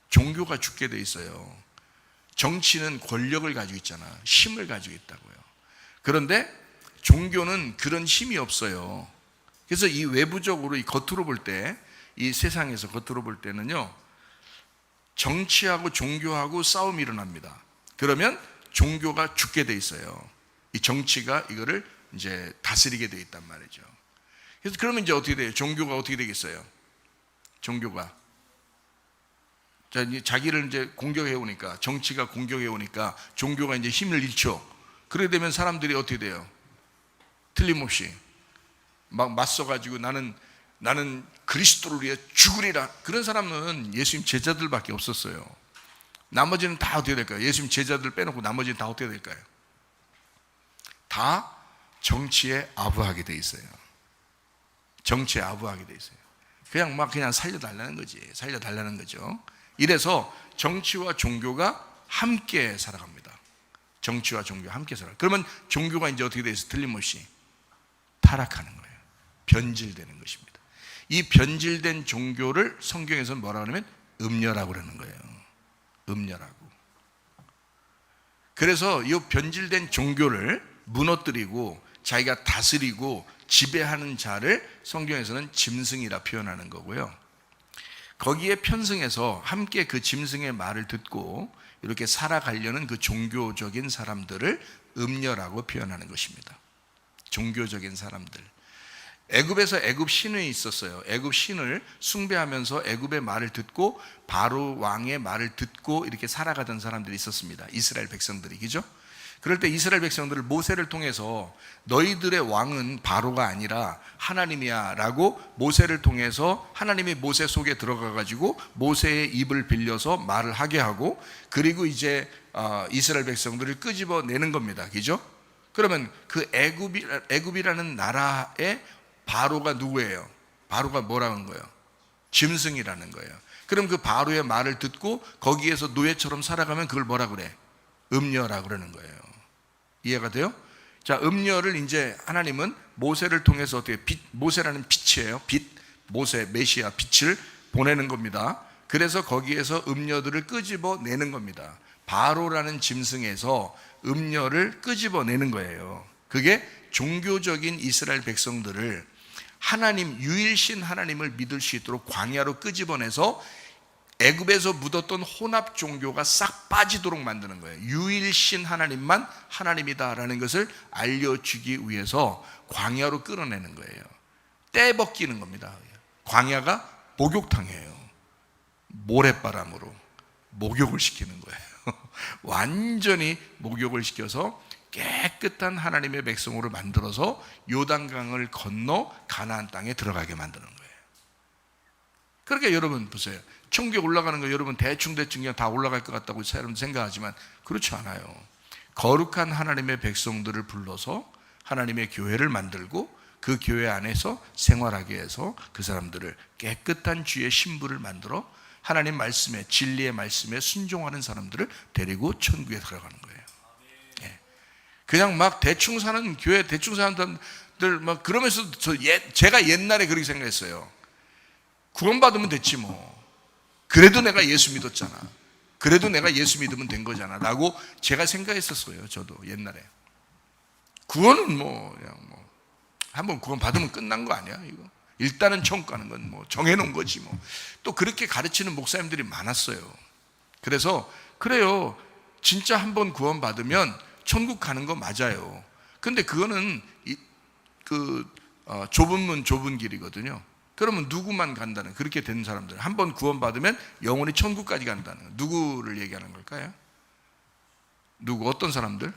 종교가 죽게 돼 있어요. 정치는 권력을 가지고 있잖아. 힘을 가지고 있다고요. 그런데 종교는 그런 힘이 없어요. 그래서 이 외부적으로 이 겉으로 볼 때, 이 세상에서 겉으로 볼 때는요, 정치하고 종교하고 싸움이 일어납니다. 그러면 종교가 죽게 돼 있어요. 이 정치가 이거를 이제 다스리게 돼 있단 말이죠. 그래서 그러면 이제 어떻게 돼요? 종교가 어떻게 되겠어요? 종교가 자기를 이제 공격해 오니까, 정치가 공격해 오니까 종교가 이제 힘을 잃죠. 그렇게 되면 사람들이 어떻게 돼요? 틀림없이 막 맞서가지고 나는 그리스도를 위해 죽으리라. 그런 사람은 예수님 제자들밖에 없었어요. 나머지는 다 어떻게 될까요? 예수님 제자들 빼놓고 나머지는 다 어떻게 될까요? 다 정치에 아부하게 돼 있어요. 정치에 아부하게 돼 있어요. 그냥 살려달라는 거지. 살려달라는 거죠. 이래서 정치와 종교가 함께 살아갑니다. 정치와 종교가 함께 살아요. 그러면 종교가 이제 어떻게 돼 있어요? 틀림없이 타락하는 거예요. 변질되는 것입니다. 이 변질된 종교를 성경에서는 뭐라고 하냐면 음녀라고 그러는 거예요. 음녀라고. 그래서 이 변질된 종교를 무너뜨리고 자기가 다스리고 지배하는 자를 성경에서는 짐승이라 표현하는 거고요. 거기에 편승해서 함께 그 짐승의 말을 듣고 이렇게 살아가려는 그 종교적인 사람들을 음녀라고 표현하는 것입니다. 종교적인 사람들. 애굽에서 애굽 신이 있었어요. 애굽 신을 숭배하면서 애굽의 말을 듣고 바로 왕의 말을 듣고 이렇게 살아가던 사람들이 있었습니다. 이스라엘 백성들이, 그죠? 그럴 때 이스라엘 백성들을 모세를 통해서 너희들의 왕은 바로가 아니라 하나님이야 라고 모세를 통해서 하나님이 모세 속에 들어가 가지고 모세의 입을 빌려서 말을 하게 하고, 그리고 이제 이스라엘 백성들을 끄집어내는 겁니다. 그죠? 그러면 그 애굽이라는 나라의 바로가 누구예요? 바로가 뭐라는 거예요? 짐승이라는 거예요. 그럼 그 바로의 말을 듣고 거기에서 노예처럼 살아가면 그걸 뭐라 그래? 음녀라 그러는 거예요. 이해가 돼요? 자, 음녀를 이제 하나님은 모세를 통해서 어떻게 모세라는 빛이에요. 모세, 메시아, 빛을 보내는 겁니다. 그래서 거기에서 음녀들을 끄집어내는 겁니다. 바로라는 짐승에서 음녀를 끄집어내는 거예요. 그게 종교적인 이스라엘 백성들을 하나님, 유일신 하나님을 믿을 수 있도록 광야로 끄집어내서 애굽에서 묻었던 혼합 종교가 싹 빠지도록 만드는 거예요. 유일신 하나님만 하나님이다라는 것을 알려주기 위해서 광야로 끌어내는 거예요. 떼벗기는 겁니다. 광야가 목욕탕이에요. 모래바람으로 목욕을 시키는 거예요. 완전히 목욕을 시켜서 깨끗한 하나님의 백성으로 만들어서 요단강을 건너 가나안 땅에 들어가게 만드는 거예요. 그러니까 여러분 보세요. 천국에 올라가는 거 여러분 대충 그냥 다 올라갈 것 같다고 여러분 생각하지만 그렇지 않아요. 거룩한 하나님의 백성들을 불러서 하나님의 교회를 만들고 그 교회 안에서 생활하게 해서 그 사람들을 깨끗한 주의 신부를 만들어 하나님 말씀에, 진리의 말씀에 순종하는 사람들을 데리고 천국에 들어가는 거예요. 예. 그냥 막 대충 사는 교회, 대충 사는 사람들 막 그러면서 제가 옛날에 그렇게 생각했어요. 구원받으면 됐지 뭐. 그래도 내가 예수 믿었잖아. 그래도 내가 예수 믿으면 된 거잖아 라고 제가 생각했었어요. 저도 옛날에. 구원은 뭐 그냥 뭐 한번 구원 받으면 끝난 거 아니야 이거? 일단은 천국 가는 건 뭐 정해놓은 거지 뭐. 또 그렇게 가르치는 목사님들이 많았어요. 그래서 그래요. 진짜 한번 구원 받으면 천국 가는 거 맞아요. 근데 그거는 좁은 문 좁은 길이거든요. 그러면 누구만 간다는, 그렇게 된 사람들 한번 구원 받으면 영원히 천국까지 간다는, 누구를 얘기하는 걸까요? 누구, 어떤 사람들?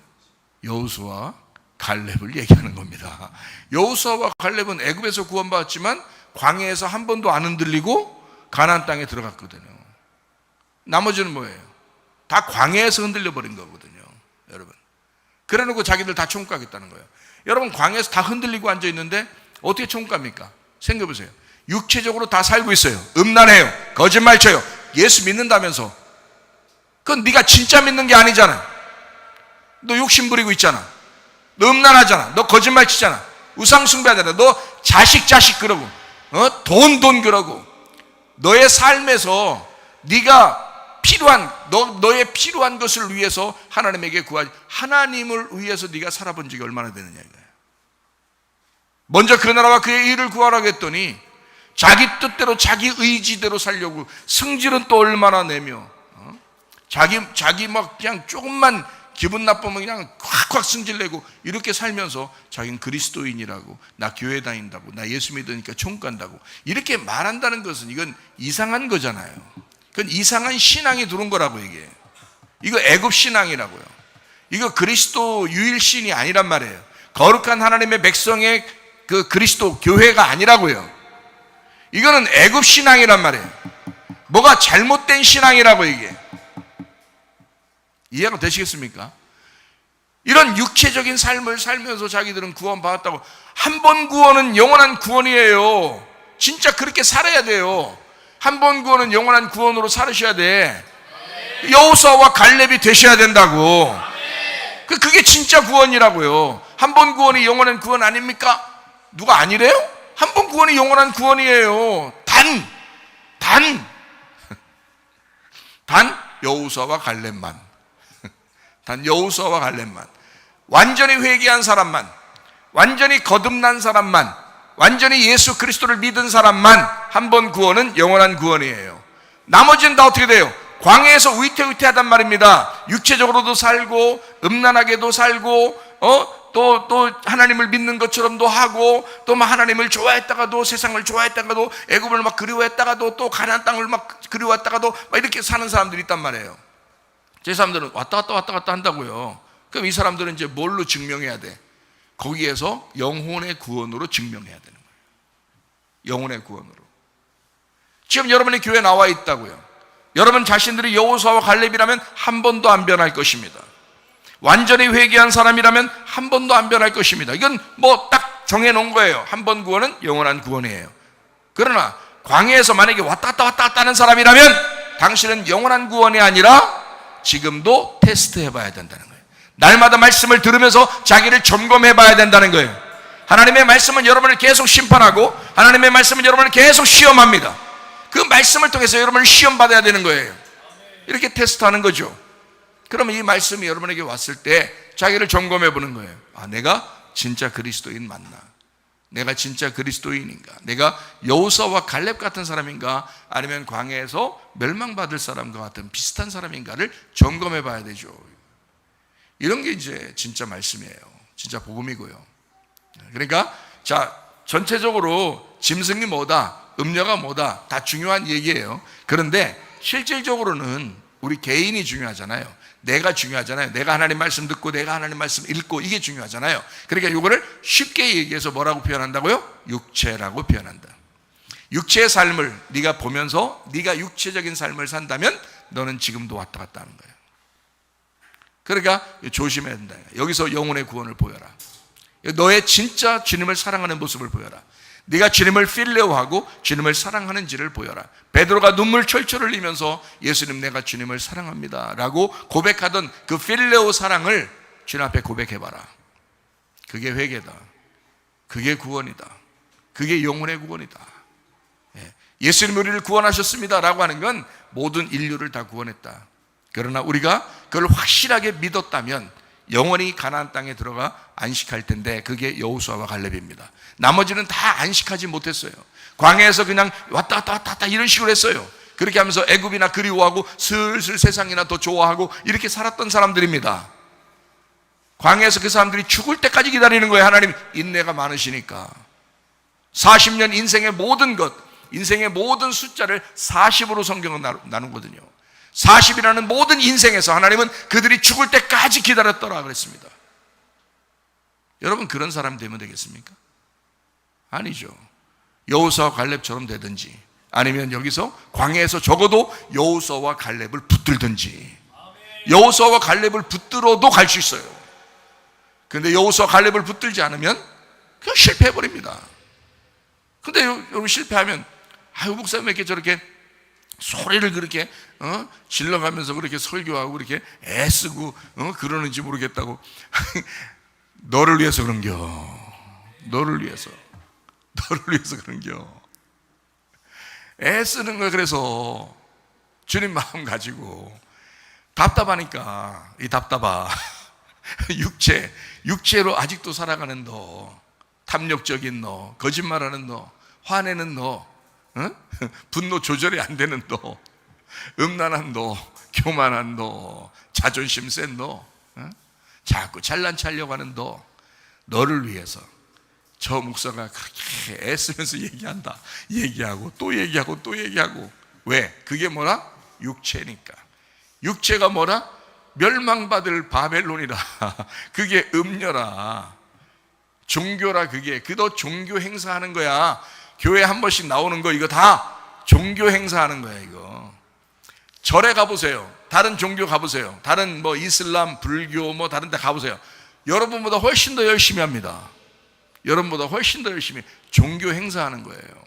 여호수아, 갈렙을 얘기하는 겁니다. 여호수아와 갈렙은 애굽에서 구원받았지만 광야에서 한 번도 안 흔들리고 가나안 땅에 들어갔거든요. 나머지는 뭐예요? 다 광야에서 흔들려 버린 거거든요, 여러분. 그래놓고 자기들 다 천국 가겠다는 거예요. 여러분, 광야에서 다 흔들리고 앉아 있는데 어떻게 천국 갑니까? 생각해 보세요. 육체적으로 다 살고 있어요. 음란해요. 거짓말 쳐요. 예수 믿는다면서. 그건 네가 진짜 믿는 게 아니잖아. 너 욕심 부리고 있잖아. 너 음란하잖아. 너 거짓말 치잖아. 우상 숭배하잖아. 너 자식 그러고 돈 그러고. 너의 삶에서 네가 필요한 너의 필요한 것을 위해서 하나님에게 구하지, 하나님을 위해서 네가 살아본 적이 얼마나 되느냐 이거예요. 먼저 그 나라와 그의 의를 구하라고 했더니 자기 뜻대로 자기 의지대로 살려고 승질은 또 얼마나 내며 자기 막 그냥 조금만 기분 나쁘면 그냥 콱콱 승질내고 이렇게 살면서 자기는 그리스도인이라고, 나 교회 다닌다고, 나 예수 믿으니까 천국 간다고 이렇게 말한다는 것은 이건 이상한 거잖아요. 그건 이상한 신앙이 들어온 거라고 이게. 이거 애굽 신앙이라고요. 이거 그리스도 유일신이 아니란 말이에요. 거룩한 하나님의 백성의 그 그리스도 교회가 아니라고요. 이거는 애굽 신앙이란 말이에요. 뭐가 잘못된 신앙이라고 이게. 이해가 되시겠습니까? 이런 육체적인 삶을 살면서 자기들은 구원받았다고. 한 번 구원은 영원한 구원이에요. 진짜 그렇게 살아야 돼요. 한 번 구원은 영원한 구원으로 살으셔야 돼. 여호수아와 갈렙이 되셔야 된다고. 그게 진짜 구원이라고요. 한 번 구원이 영원한 구원 아닙니까? 누가 아니래요? 한 번 구원이 영원한 구원이에요. 단 여호수아와 갈렙만. 단 여호수아와 갈렙만. 완전히 회개한 사람만, 완전히 거듭난 사람만, 완전히 예수 그리스도를 믿은 사람만 한 번 구원은 영원한 구원이에요. 나머지는 다 어떻게 돼요? 광야에서 위태위태하단 말입니다. 육체적으로도 살고 음란하게도 살고 또 하나님을 믿는 것처럼도 하고, 또 막 하나님을 좋아했다가도 세상을 좋아했다가도 애굽을 막 그리워했다가도 또 가나안 땅을 막 그리워했다가도 막 이렇게 사는 사람들이 있단 말이에요. 제 사람들은 왔다 갔다 한다고요. 그럼 이 사람들은 이제 뭘로 증명해야 돼? 거기에서 영혼의 구원으로 증명해야 되는 거예요. 영혼의 구원으로. 지금 여러분이 교회에 나와 있다고요. 여러분 자신들이 여호수아와 갈렙이라면 한 번도 안 변할 것입니다. 완전히 회개한 사람이라면 한 번도 안 변할 것입니다. 이건 뭐 딱 정해놓은 거예요. 한 번 구원은 영원한 구원이에요. 그러나 광야에서 만약에 왔다 갔다 하는 사람이라면 당신은 영원한 구원이 아니라 지금도 테스트 해봐야 된다는 거예요. 날마다 말씀을 들으면서 자기를 점검해봐야 된다는 거예요. 하나님의 말씀은 여러분을 계속 심판하고 하나님의 말씀은 여러분을 계속 시험합니다. 그 말씀을 통해서 여러분을 시험받아야 되는 거예요. 이렇게 테스트하는 거죠. 그러면 이 말씀이 여러분에게 왔을 때 자기를 점검해 보는 거예요. 아, 내가 진짜 그리스도인 맞나? 내가 진짜 그리스도인인가? 내가 여호수아와 갈렙 같은 사람인가? 아니면 광야에서 멸망받을 사람과 같은 비슷한 사람인가를 점검해 봐야 되죠. 이런 게 이제 진짜 말씀이에요. 진짜 복음이고요. 그러니까 자, 전체적으로 짐승이 뭐다, 음녀가 뭐다 다 중요한 얘기예요. 그런데 실질적으로는 우리 개인이 중요하잖아요. 내가 중요하잖아요. 내가 하나님 말씀 듣고 내가 하나님 말씀 읽고 이게 중요하잖아요. 그러니까 이거를 쉽게 얘기해서 뭐라고 표현한다고요? 육체라고 표현한다. 육체의 삶을 네가 보면서 네가 육체적인 삶을 산다면 너는 지금도 왔다 갔다 하는 거예요. 그러니까 조심해야 된다. 여기서 영혼의 구원을 보여라. 너의 진짜 주님을 사랑하는 모습을 보여라. 네가 주님을 필레오하고 주님을 사랑하는지를 보여라. 베드로가 눈물 철철 흘리면서 예수님 내가 주님을 사랑합니다 라고 고백하던 그 필레오 사랑을 주님 앞에 고백해봐라. 그게 회개다. 그게 구원이다. 그게 영혼의 구원이다. 예수님 우리를 구원하셨습니다 라고 하는 건 모든 인류를 다 구원했다. 그러나 우리가 그걸 확실하게 믿었다면 영원히 가나안 땅에 들어가 안식할 텐데 그게 여호수아와 갈렙입니다. 나머지는 다 안식하지 못했어요. 광야에서 그냥 왔다 갔다 이런 식으로 했어요. 그렇게 하면서 애굽이나 그리워하고 슬슬 세상이나 더 좋아하고 이렇게 살았던 사람들입니다. 광야에서 그 사람들이 죽을 때까지 기다리는 거예요. 하나님 인내가 많으시니까 40년 인생의 모든 것, 인생의 모든 숫자를 40으로 성경은 나누거든요. 40이라는 모든 인생에서 하나님은 그들이 죽을 때까지 기다렸더라 그랬습니다. 여러분 그런 사람 되면 되겠습니까? 아니죠. 여호수아와 갈렙처럼 되든지 아니면 여기서 광야에서 적어도 여호수아와 갈렙을 붙들든지, 여호수아와 갈렙을 붙들어도 갈 수 있어요. 그런데 여호수아와 갈렙을 붙들지 않으면 그냥 실패해버립니다. 근데 여러분 실패하면 아유 목사님 왜 이렇게 저렇게 소리를 그렇게 질러가면서 그렇게 설교하고 그렇게 애쓰고 그러는지 모르겠다고. 너를 위해서 그런겨. 너를 위해서 그런겨. 애쓰는 거야. 그래서 주님 마음 가지고 답답하니까 이 답답하 육체로 아직도 살아가는 너, 탐욕적인 너, 거짓말하는 너, 화내는 너, 분노 조절이 안 되는 너, 음란한 너, 교만한 너, 자존심 센 너, 자꾸 잘난 척하려고 하는 너, 너를 위해서 저 목사가 그렇게 애쓰면서 얘기한다. 얘기하고 또 얘기하고 또 얘기하고. 왜? 그게 뭐라? 육체니까. 육체가 뭐라? 멸망받을 바벨론이라. 그게 음녀라. 종교라. 그게 그도 종교 행사하는 거야. 교회 한 번씩 나오는 거 이거 다 종교 행사하는 거야. 이거 절에 가보세요. 다른 종교 가보세요. 다른 뭐 이슬람, 불교 뭐 다른 데 가보세요. 여러분보다 훨씬 더 열심히 합니다. 여러분보다 훨씬 더 열심히 종교 행사하는 거예요.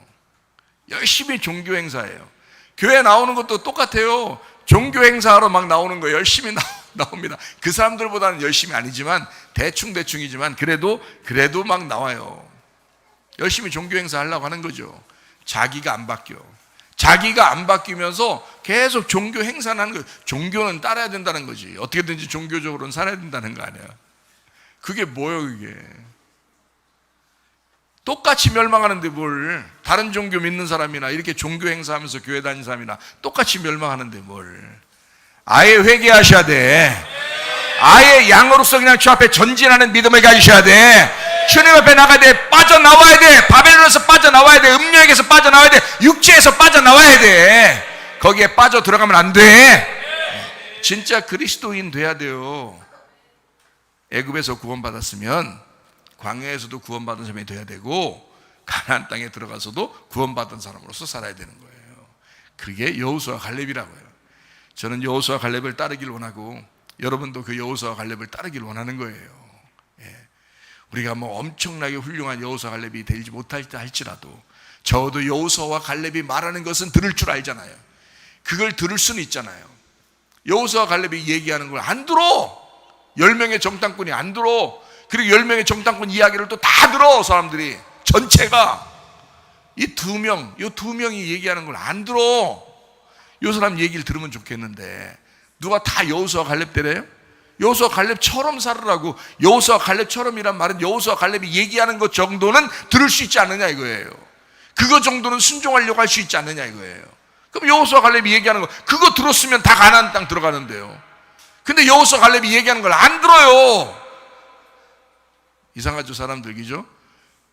열심히 종교 행사해요. 교회 나오는 것도 똑같아요. 종교 행사하러 막 나오는 거 열심히 나옵니다. 그 사람들보다는 열심히 아니지만 대충이지만 그래도 막 나와요. 열심히 종교 행사 하려고 하는 거죠. 자기가 안 바뀌어. 자기가 안 바뀌면서 계속 종교 행사를 하는 거예요. 종교는 따라야 된다는 거지. 어떻게든지 종교적으로는 살아야 된다는 거 아니야. 그게 뭐예요 그게. 똑같이 멸망하는데 뭘. 다른 종교 믿는 사람이나 이렇게 종교 행사하면서 교회 다니는 사람이나 똑같이 멸망하는데 뭘. 아예 회개하셔야 돼. 아예 양으로서 그냥 주 앞에 전진하는 믿음을 가지셔야 돼. 주님 앞에 나가야 돼. 빠져나와야 돼. 바벨론에서 빠져나와야 돼. 음료에게서 빠져나와야 돼. 육체에서 빠져나와야 돼. 거기에 빠져 들어가면 안 돼. 진짜 그리스도인 돼야 돼요. 애굽에서 구원받았으면 광야에서도 구원받은 사람이 돼야 되고 가나안 땅에 들어가서도 구원받은 사람으로서 살아야 되는 거예요. 그게 여호수아와 갈렙이라고요. 저는 여호수아와 갈렙을 따르길 원하고 여러분도 그 여호수아와 갈렙을 따르길 원하는 거예요. 우리가 뭐 엄청나게 훌륭한 여호수아 갈렙이 되지 못할지라도 적어도 여호수아와 갈렙이 말하는 것은 들을 줄 알잖아요. 그걸 들을 수는 있잖아요. 여호수아와 갈렙이 얘기하는 걸 안 들어. 10명의 정탐꾼이 안 들어. 그리고 10명의 정탐꾼 이야기를 또 다 들어. 사람들이 전체가 이 두 명이 얘기하는 걸 안 들어. 이 사람 얘기를 들으면 좋겠는데 누가 다 여호수아 갈렙대래요? 여호수아 갈렙처럼 살으라고. 여호수아 갈렙처럼이란 말은 여호수아 갈렙이 얘기하는 것 정도는 들을 수 있지 않느냐 이거예요. 그거 정도는 순종하려고 할 수 있지 않느냐 이거예요. 그럼 여호수아 갈렙이 얘기하는 거 그거 들었으면 다 가나안 땅 들어가는데요. 근데 여호수아 갈렙이 얘기하는 걸 안 들어요. 이상하죠 사람들, 그죠?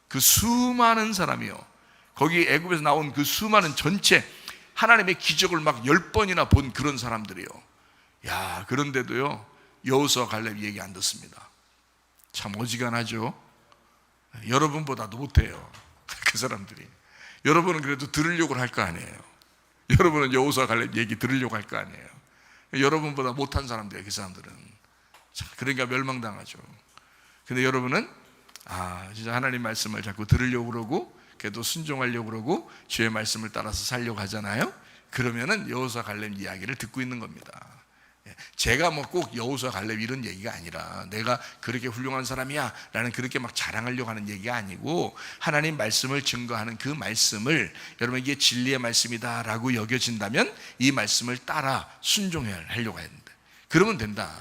그 수많은 사람이요, 거기 애굽에서 나온 그 수많은 전체 하나님의 기적을 막 10번이나 본 그런 사람들이요. 야, 그런데도요 여호수아 갈렙 얘기 안 듣습니다. 참 어지간하죠. 여러분보다도 못해요 그 사람들이. 여러분은 그래도 들으려고 할 거 아니에요. 여러분은 여호수아 갈렙 얘기 들으려고 할 거 아니에요. 여러분보다 못한 사람들이에요 그 사람들은. 참, 그러니까 멸망당하죠. 근데 여러분은 진짜 하나님 말씀을 자꾸 들으려고 그러고 그래도 순종하려고 그러고 주의 말씀을 따라서 살려고 하잖아요. 그러면은 여호수아 갈렙 이야기를 듣고 있는 겁니다. 제가 뭐 꼭 여호수아 갈렙 이런 얘기가 아니라 내가 그렇게 훌륭한 사람이야 라는 그렇게 막 자랑하려고 하는 얘기가 아니고, 하나님 말씀을 증거하는 그 말씀을 여러분 이게 진리의 말씀이다 라고 여겨진다면 이 말씀을 따라 순종하려고 했는데, 그러면 된다.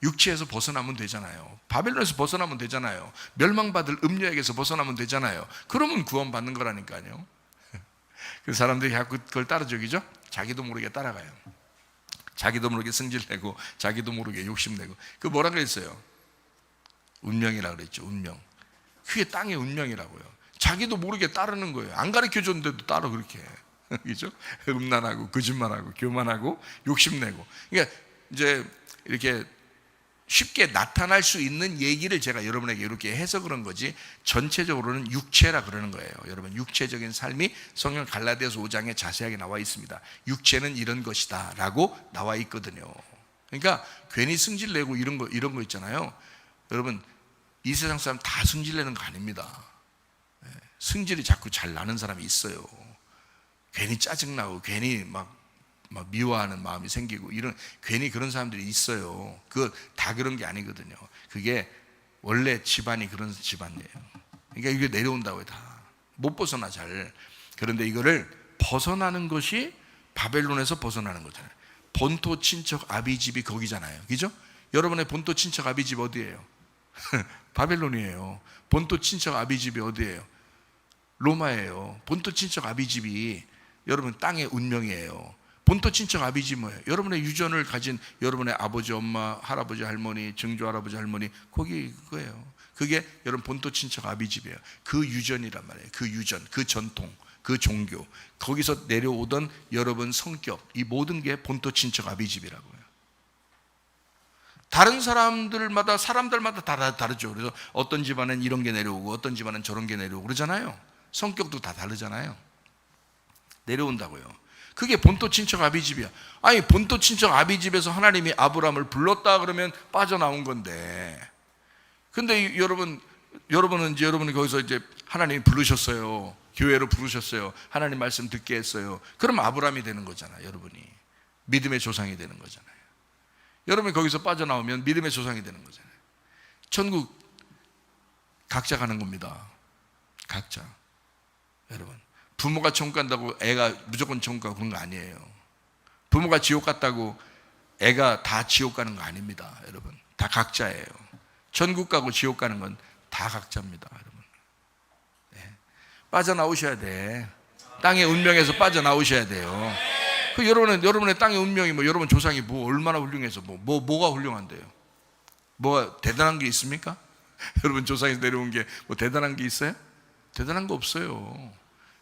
육체에서 벗어나면 되잖아요. 바벨론에서 벗어나면 되잖아요. 멸망받을 음녀에게서 벗어나면 되잖아요. 그러면 구원받는 거라니까요. 그 사람들이 자꾸 그걸 따라 저기죠? 자기도 모르게 따라가요. 자기도 모르게 승질내고 자기도 모르게 욕심내고. 그 뭐라 그랬어요? 운명이라고 그랬죠. 운명. 그게 땅의 운명이라고요. 자기도 모르게 따르는 거예요. 안 가르쳐줬는데도 따라 그렇게 해. 그죠? 음란하고 거짓말하고 교만하고 욕심내고. 그러니까 이제 이렇게 쉽게 나타날 수 있는 얘기를 제가 여러분에게 이렇게 해서 그런 거지, 전체적으로는 육체라 그러는 거예요. 여러분, 육체적인 삶이 성경 갈라디아서 5장에 자세하게 나와 있습니다. 육체는 이런 것이다 라고 나와 있거든요. 그러니까 괜히 승질내고 이런 거 있잖아요. 여러분, 이 세상 사람 다 승질내는 거 아닙니다. 승질이 자꾸 잘 나는 사람이 있어요. 괜히 짜증나고 괜히 막 미워하는 마음이 생기고 이런, 괜히 그런 사람들이 있어요. 그거 다 그런 게 아니거든요. 그게 원래 집안이 그런 집안이에요. 그러니까 이게 내려온다고요. 다 못 벗어나 잘. 그런데 이거를 벗어나는 것이 바벨론에서 벗어나는 거잖아요. 본토 친척 아비집이 거기잖아요. 그죠? 여러분의 본토 친척 아비집 어디예요? 바벨론이에요. 본토 친척 아비집이 어디예요? 로마예요. 본토 친척 아비집이 여러분 땅의 운명이에요. 본토 친척 아비집 뭐예요? 여러분의 유전을 가진 여러분의 아버지, 엄마, 할아버지, 할머니, 증조 할아버지, 할머니, 거기 그거예요. 그게 여러분 본토 친척 아비집이에요. 그 유전이란 말이에요. 그 유전, 그 전통, 그 종교, 거기서 내려오던 여러분 성격, 이 모든 게 본토 친척 아비집이라고요. 다른 사람들마다 다 다르죠. 그래서 어떤 집안은 이런 게 내려오고 어떤 집안은 저런 게 내려오고 그러잖아요. 성격도 다 다르잖아요. 내려온다고요. 그게 본토 친척 아비집이야. 아니, 본토 친척 아비집에서 하나님이 아브라함을 불렀다 그러면 빠져나온 건데, 근데 여러분은 거기서 이제 하나님이 부르셨어요. 교회로 부르셨어요. 하나님 말씀 듣게 했어요. 그럼 아브라함이 되는 거잖아요. 여러분이 믿음의 조상이 되는 거잖아요. 여러분이 거기서 빠져나오면 믿음의 조상이 되는 거잖아요. 천국 각자 가는 겁니다. 각자. 여러분, 부모가 천국 간다고 애가 무조건 천국 가고 그런 거 아니에요. 부모가 지옥 갔다고 애가 다 지옥 가는 거 아닙니다. 여러분, 다 각자예요. 천국 가고 지옥 가는 건 다 각자입니다. 여러분, 네. 빠져나오셔야 돼. 땅의 운명에서 빠져나오셔야 돼요. 그 여러분의 땅의 운명이 뭐, 여러분 조상이 뭐 얼마나 훌륭해서 뭐가 훌륭한데요? 뭐가 대단한 게 있습니까? 여러분 조상에서 내려온 게 뭐 대단한 게 있어요? 대단한 거 없어요.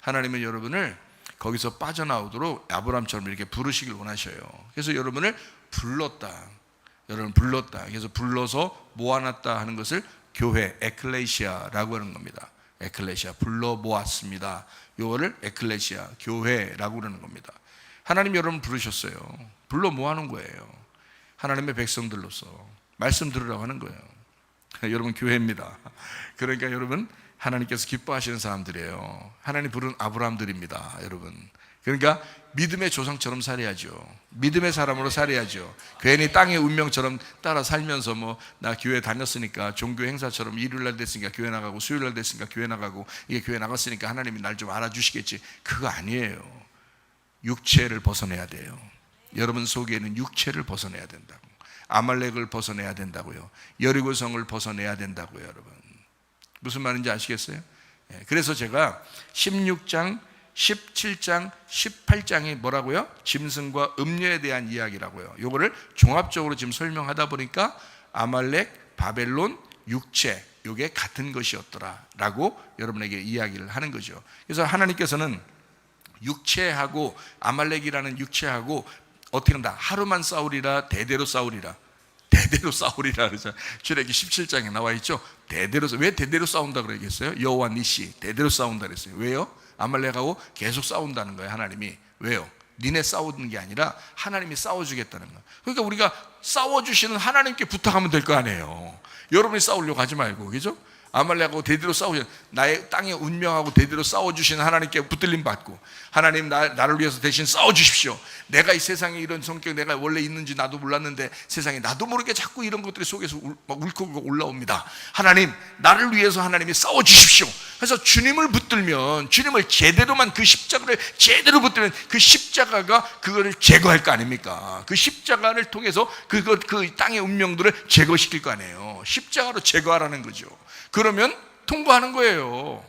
하나님은 여러분을 거기서 빠져나오도록 아브라함처럼 이렇게 부르시길 원하셔요. 그래서 여러분을 불렀다. 그래서 불러서 모아놨다 하는 것을 교회, 에클레시아라고 하는 겁니다. 에클레시아, 불러 모았습니다. 이거를 에클레시아, 교회라고 그러는 겁니다. 하나님 여러분 부르셨어요. 불러 모아놓은 거예요. 하나님의 백성들로서 말씀 들으라고 하는 거예요. 여러분 교회입니다. 그러니까 여러분 하나님께서 기뻐하시는 사람들이에요. 하나님 부른 아브라함들입니다, 여러분. 그러니까 믿음의 조상처럼 살아야죠. 믿음의 사람으로 살아야죠. 괜히 땅의 운명처럼 따라 살면서 뭐 나 교회 다녔으니까 종교 행사처럼 일요일날 됐으니까 교회 나가고 수요일날 됐으니까 교회 나가고 이게 교회 나갔으니까 하나님이 날 좀 알아주시겠지. 그거 아니에요. 육체를 벗어내야 돼요. 여러분 속에는 육체를 벗어내야 된다고. 아말렉을 벗어내야 된다고요. 여리고성을 벗어내야 된다고요, 여러분. 무슨 말인지 아시겠어요? 그래서 제가 16장, 17장, 18장이 뭐라고요? 짐승과 음녀에 대한 이야기라고요. 요거를 종합적으로 지금 설명하다 보니까 아말렉, 바벨론, 육체, 요게 같은 것이었더라 라고 여러분에게 이야기를 하는 거죠. 그래서 하나님께서는 육체하고 아말렉이라는 육체하고 어떻게 한다? 하루만 싸우리라, 대대로 싸우리라. 대대로 싸우리라 그러죠. 출애기 17장에 나와 있죠. 대대로. 왜 대대로 싸운다 그러겠어요? 여호와 니시 대대로 싸운다 그랬어요. 왜요? 아말렉하고 계속 싸운다는 거예요. 하나님이. 왜요? 니네 싸우는 게 아니라 하나님이 싸워주겠다는 거예요. 그러니까 우리가 싸워주시는 하나님께 부탁하면 될 거 아니에요. 여러분이 싸우려고 하지 말고, 그죠? 아말렉하고 대대로 싸우셔. 나의 땅의 운명하고 대대로 싸워주시는 하나님께 붙들림 받고, 하나님 나를 위해서 대신 싸워주십시오. 내가 이 세상에 이런 성격 내가 원래 있는지 나도 몰랐는데 세상에 나도 모르게 자꾸 이런 것들이 속에서 막 울컥 올라옵니다. 하나님 나를 위해서 하나님이 싸워주십시오. 그래서 주님을 붙들면, 주님을 제대로만, 그 십자가를 제대로 붙들면 그 십자가가 그거를 제거할 거 아닙니까? 그 십자가를 통해서 그 땅의 운명들을 제거시킬 거 아니에요. 십자가로 제거하라는 거죠. 그러면 통과하는 거예요.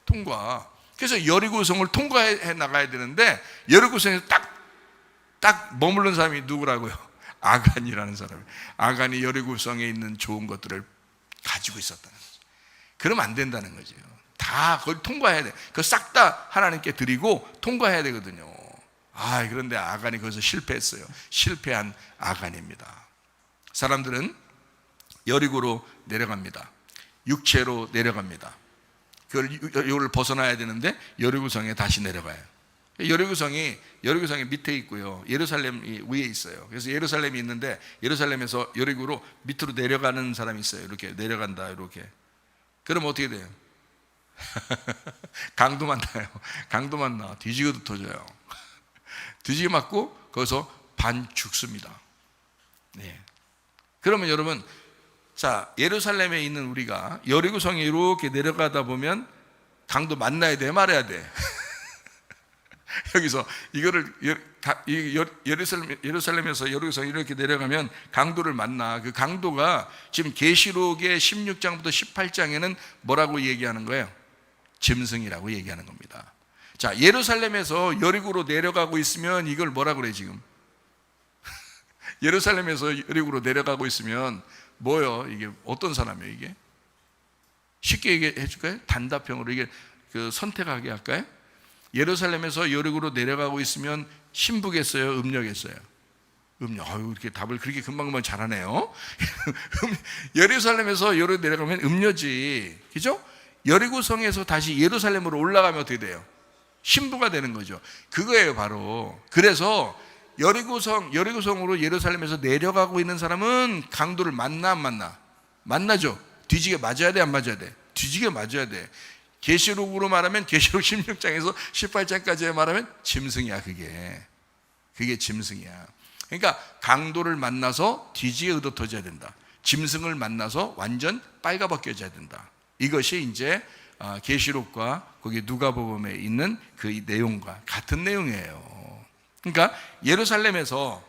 통과. 그래서 여리고성을 통과해 나가야 되는데, 여리고성에서 딱 머무른 사람이 누구라고요? 아간이라는 사람이. 아간이 여리고성에 있는 좋은 것들을 가지고 있었다는 거죠. 그러면 안 된다는 거죠. 다 그걸 통과해야 돼. 그거 싹 다 하나님께 드리고 통과해야 되거든요. 그런데 아간이 거기서 실패했어요. 실패한 아간입니다. 사람들은 여리고로 내려갑니다. 육체로 내려갑니다. 이걸 벗어나야 되는데 여리고성에 다시 내려가요. 여리고성이 밑에 있고요, 예루살렘이 위에 있어요. 그래서 예루살렘이 있는데 예루살렘에서 여리고로 밑으로 내려가는 사람이 있어요. 이렇게 내려간다, 이렇게. 그럼 어떻게 돼요? 강도 만나요. 강도 만나 뒤지고도 터져요. 뒤지게 맞고 거기서 반 죽습니다. 네. 그러면 여러분, 자, 예루살렘에 있는 우리가 여리고성에 이렇게 내려가다 보면 강도 만나야 돼, 말아야 돼? 여기서 이거를 예루살렘에서 여리고성 이렇게 내려가면 강도를 만나. 그 강도가 지금 계시록의 16장부터 18장에는 뭐라고 얘기하는 거예요? 짐승이라고 얘기하는 겁니다. 자, 예루살렘에서 여리고로 내려가고 있으면 이걸 뭐라고 그래 지금? 예루살렘에서 여리고로 내려가고 있으면 뭐요? 이게 어떤 사람이에요, 이게? 쉽게 얘기해 줄까요? 단답형으로 이게 선택하게 할까요? 예루살렘에서 여리고로 내려가고 있으면 신부겠어요, 음녀겠어요? 음녀. 이렇게 답을 그렇게 금방금방 잘하네요. 예루살렘에서 여리고 내려가면 음녀지, 그죠? 여리고성에서 다시 예루살렘으로 올라가면 어떻게 돼요? 신부가 되는 거죠. 그거예요, 바로. 그래서 여리고성으로 예루살렘에서 내려가고 있는 사람은 강도를 만나, 안 만나? 만나죠. 뒤지게 맞아야 돼, 안 맞아야 돼? 뒤지게 맞아야 돼. 계시록으로 말하면 계시록 16장에서 18장까지 말하면 짐승이야. 그게 짐승이야. 그러니까 강도를 만나서 뒤지게 의도터져야 된다. 짐승을 만나서 완전 빨가벗겨져야 된다. 이것이 이제 계시록과 거기 누가복음에 있는 그 내용과 같은 내용이에요. 그러니까 예루살렘에서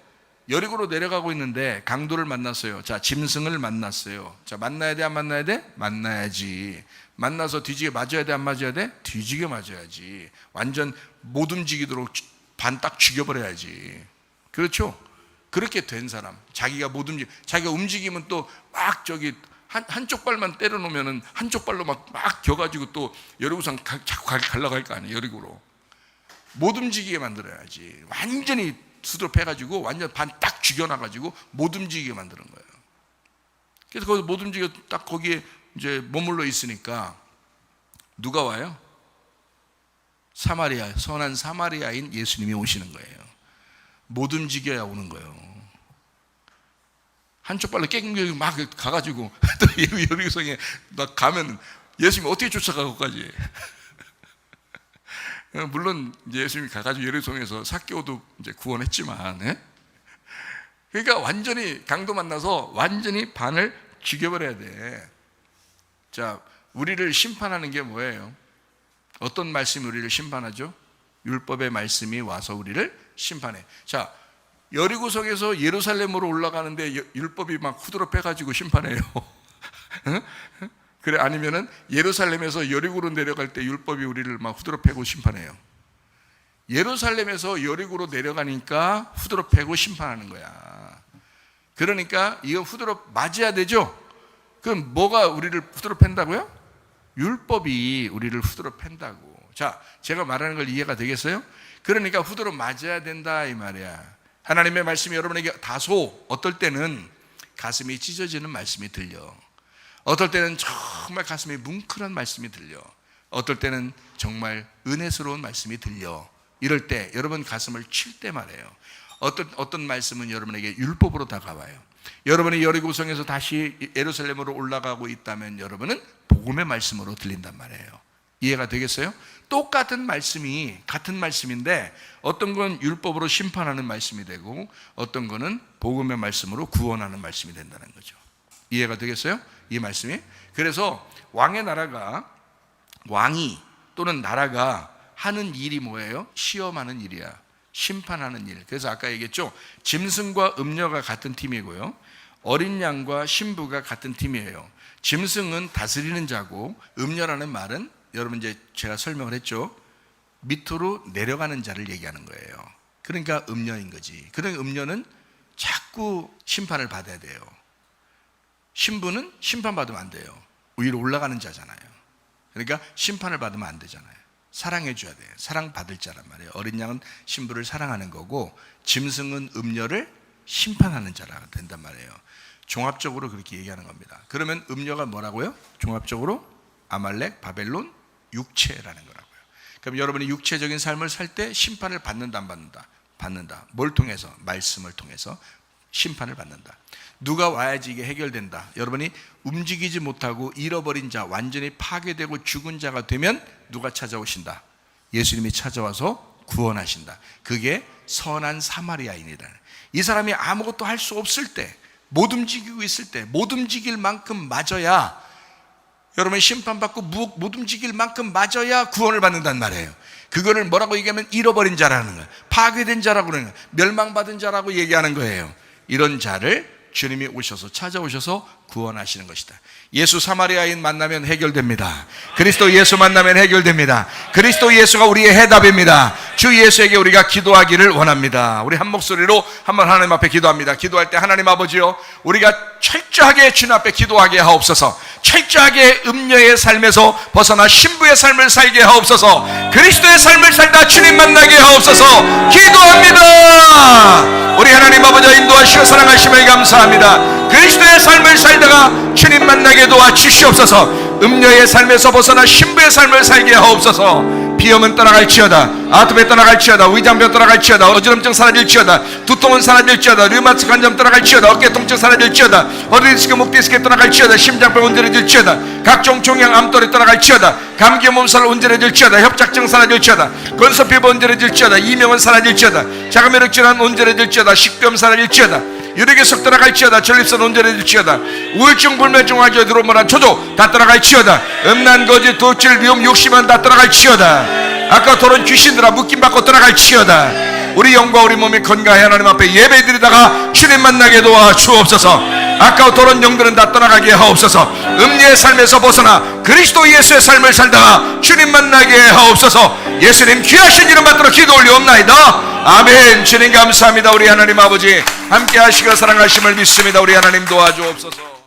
여리고로 내려가고 있는데 강도를 만났어요. 자, 짐승을 만났어요. 자, 만나야 돼, 안 만나야 돼? 만나야지. 만나서 뒤지게 맞아야 돼, 안 맞아야 돼? 뒤지게 맞아야지. 완전 못 움직이도록 반 딱 죽여버려야지. 그렇죠? 그렇게 된 사람, 자기가 자기가 움직이면 또 막 한쪽 발만 때려놓으면은 한쪽 발로 막 겨가지고 또 여리고성 자꾸 가려고 할 거 아니에요, 여리고로. 못 움직이게 만들어야지. 완전히 수드로 패가지고 완전 반 딱 죽여놔가지고 못 움직이게 만드는 거예요. 그래서 거기서 못 움직여 딱 거기에 이제 머물러 있으니까 누가 와요? 선한 사마리아인 예수님이 오시는 거예요. 못 움직여야 오는 거예요. 한쪽 발로 깽깽 막 가가지고 또 여리고성에 막 가면 예수님이 어떻게 쫓아가고까지 물론 이제 예수님이 가가지고 예루살렘에서 삭개오도 이제 구원했지만, 그러니까 완전히 강도 만나서 완전히 반을 죽여버려야 돼. 자, 우리를 심판하는 게 뭐예요? 어떤 말씀이 우리를 심판하죠? 율법의 말씀이 와서 우리를 심판해. 자, 여리고성에서 예루살렘으로 올라가는데 율법이 막 후드러 빼가지고 심판해요. 그래, 아니면은 예루살렘에서 여리고로 내려갈 때 율법이 우리를 막 후드러 패고 심판해요. 예루살렘에서 여리고로 내려가니까 후드러 패고 심판하는 거야. 그러니까 이거 후드러 맞아야 되죠? 그럼 뭐가 우리를 후드러 팬다고요? 율법이 우리를 후드러 팬다고. 자, 제가 말하는 걸 이해가 되겠어요? 그러니까 후드러 맞아야 된다 이 말이야. 하나님의 말씀이 여러분에게 다소 어떨 때는 가슴이 찢어지는 말씀이 들려. 어떨 때는 정말 가슴이 뭉클한 말씀이 들려. 어떨 때는 정말 은혜스러운 말씀이 들려. 이럴 때 여러분 가슴을 칠 때 말이에요. 어떤 말씀은 여러분에게 율법으로 다가와요. 여러분이 여리고성에서 다시 예루살렘으로 올라가고 있다면 여러분은 복음의 말씀으로 들린단 말이에요. 이해가 되겠어요? 똑같은 말씀이 같은 말씀인데 어떤 건 율법으로 심판하는 말씀이 되고 어떤 거는 복음의 말씀으로 구원하는 말씀이 된다는 거죠. 이해가 되겠어요? 이 말씀이. 그래서 왕의 나라가, 왕이 또는 나라가 하는 일이 뭐예요? 시험하는 일이야. 심판하는 일. 그래서 아까 얘기했죠. 짐승과 음녀가 같은 팀이고요, 어린 양과 신부가 같은 팀이에요. 짐승은 다스리는 자고 음녀라는 말은 여러분 이제 제가 설명을 했죠. 밑으로 내려가는 자를 얘기하는 거예요. 그러니까 음녀인 거지. 그러니까 음녀는 자꾸 심판을 받아야 돼요. 신부는 심판받으면 안 돼요. 위로 올라가는 자잖아요. 그러니까 심판을 받으면 안 되잖아요. 사랑해 줘야 돼요. 사랑받을 자란 말이에요. 어린 양은 신부를 사랑하는 거고 짐승은 음녀를 심판하는 자가 된단 말이에요. 종합적으로 그렇게 얘기하는 겁니다. 그러면 음녀가 뭐라고요? 종합적으로 아말렉, 바벨론, 육체라는 거라고요. 그럼 여러분이 육체적인 삶을 살 때 심판을 받는다 안 받는다? 받는다. 뭘 통해서? 말씀을 통해서 심판을 받는다. 누가 와야지 이게 해결된다. 여러분이 움직이지 못하고 잃어버린 자, 완전히 파괴되고 죽은 자가 되면 누가 찾아오신다? 예수님이 찾아와서 구원하신다. 그게 선한 사마리아인이다. 이 사람이 아무것도 할 수 없을 때, 못 움직이고 있을 때, 못 움직일 만큼 맞아야, 여러분 심판받고 못 움직일 만큼 맞아야 구원을 받는단 말이에요. 그거를 뭐라고 얘기하면 잃어버린 자라는 거예요. 파괴된 자라고 그러는 거예요. 멸망받은 자라고 얘기하는 거예요. 이런 자를 주님이 오셔서 찾아오셔서 구원하시는 것이다. 예수 사마리아인 만나면 해결됩니다. 그리스도 예수 만나면 해결됩니다. 그리스도 예수가 우리의 해답입니다. 주 예수에게 우리가 기도하기를 원합니다. 우리 한 목소리로 한번 하나님 앞에 기도합니다. 기도할 때 하나님 아버지요, 우리가 철저하게 주님 앞에 기도하게 하옵소서. 철저하게 음녀의 삶에서 벗어나 신부의 삶을 살게 하옵소서. 그리스도의 삶을 살다 주님 만나게 하옵소서. 기도합니다. 우리 하나님 아버지 인도하시고 사랑하심을 감사합니다. 그리스도의 삶을 살다가 주님 만나게 도와주시옵소서. 음녀의 삶에서 벗어나 신부의 삶을 살게 하옵소서. 비염은 떠나갈지어다, 아토피 떠나갈지어다, 위장병 떠나갈지어다, 어지럼증 사라질지어다, 두통은 사라질지어다, 류마티스 관절 떠나갈지어다, 어깨 통증 사라질지어다, 허리 디스크, 목 디스크 떠나갈지어다, 심장병 온전해질지어다, 각종 종양 암돌이 떠나갈지어다, 감기 몸살 온전해질지어다, 협착증 사라질지어다, 건소피부 온전해질지어다, 이명은 사라질지어다, 자가면역 질환 온전해질지어다, 식도염 사라질지어다, 유력에서 떠나갈지어다, 전립선 온전해질지어다, 우울증, 불면증, 화기와 드로모란 초조 다 떠나갈지어다, 음란, 거짓, 도출, 미움, 욕심은 다 떠나갈지어다, 아까 도론 귀신들아 묶임받고 떠나갈지어다. 우리 영과 우리 몸이 건강해 하나님 앞에 예배드리다가 주님 만나게 도와주옵소서. 아까 도론 영들은 다 떠나가게 하옵소서. 음녀의 삶에서 벗어나 그리스도 예수의 삶을 살다가 주님 만나게 하옵소서. 예수님 귀하신 이름 받들어 기도 올리옵나이다. 아멘. 주님 감사합니다. 우리 하나님 아버지 함께 하시고 사랑하심을 믿습니다. 우리 하나님 도와주옵소서.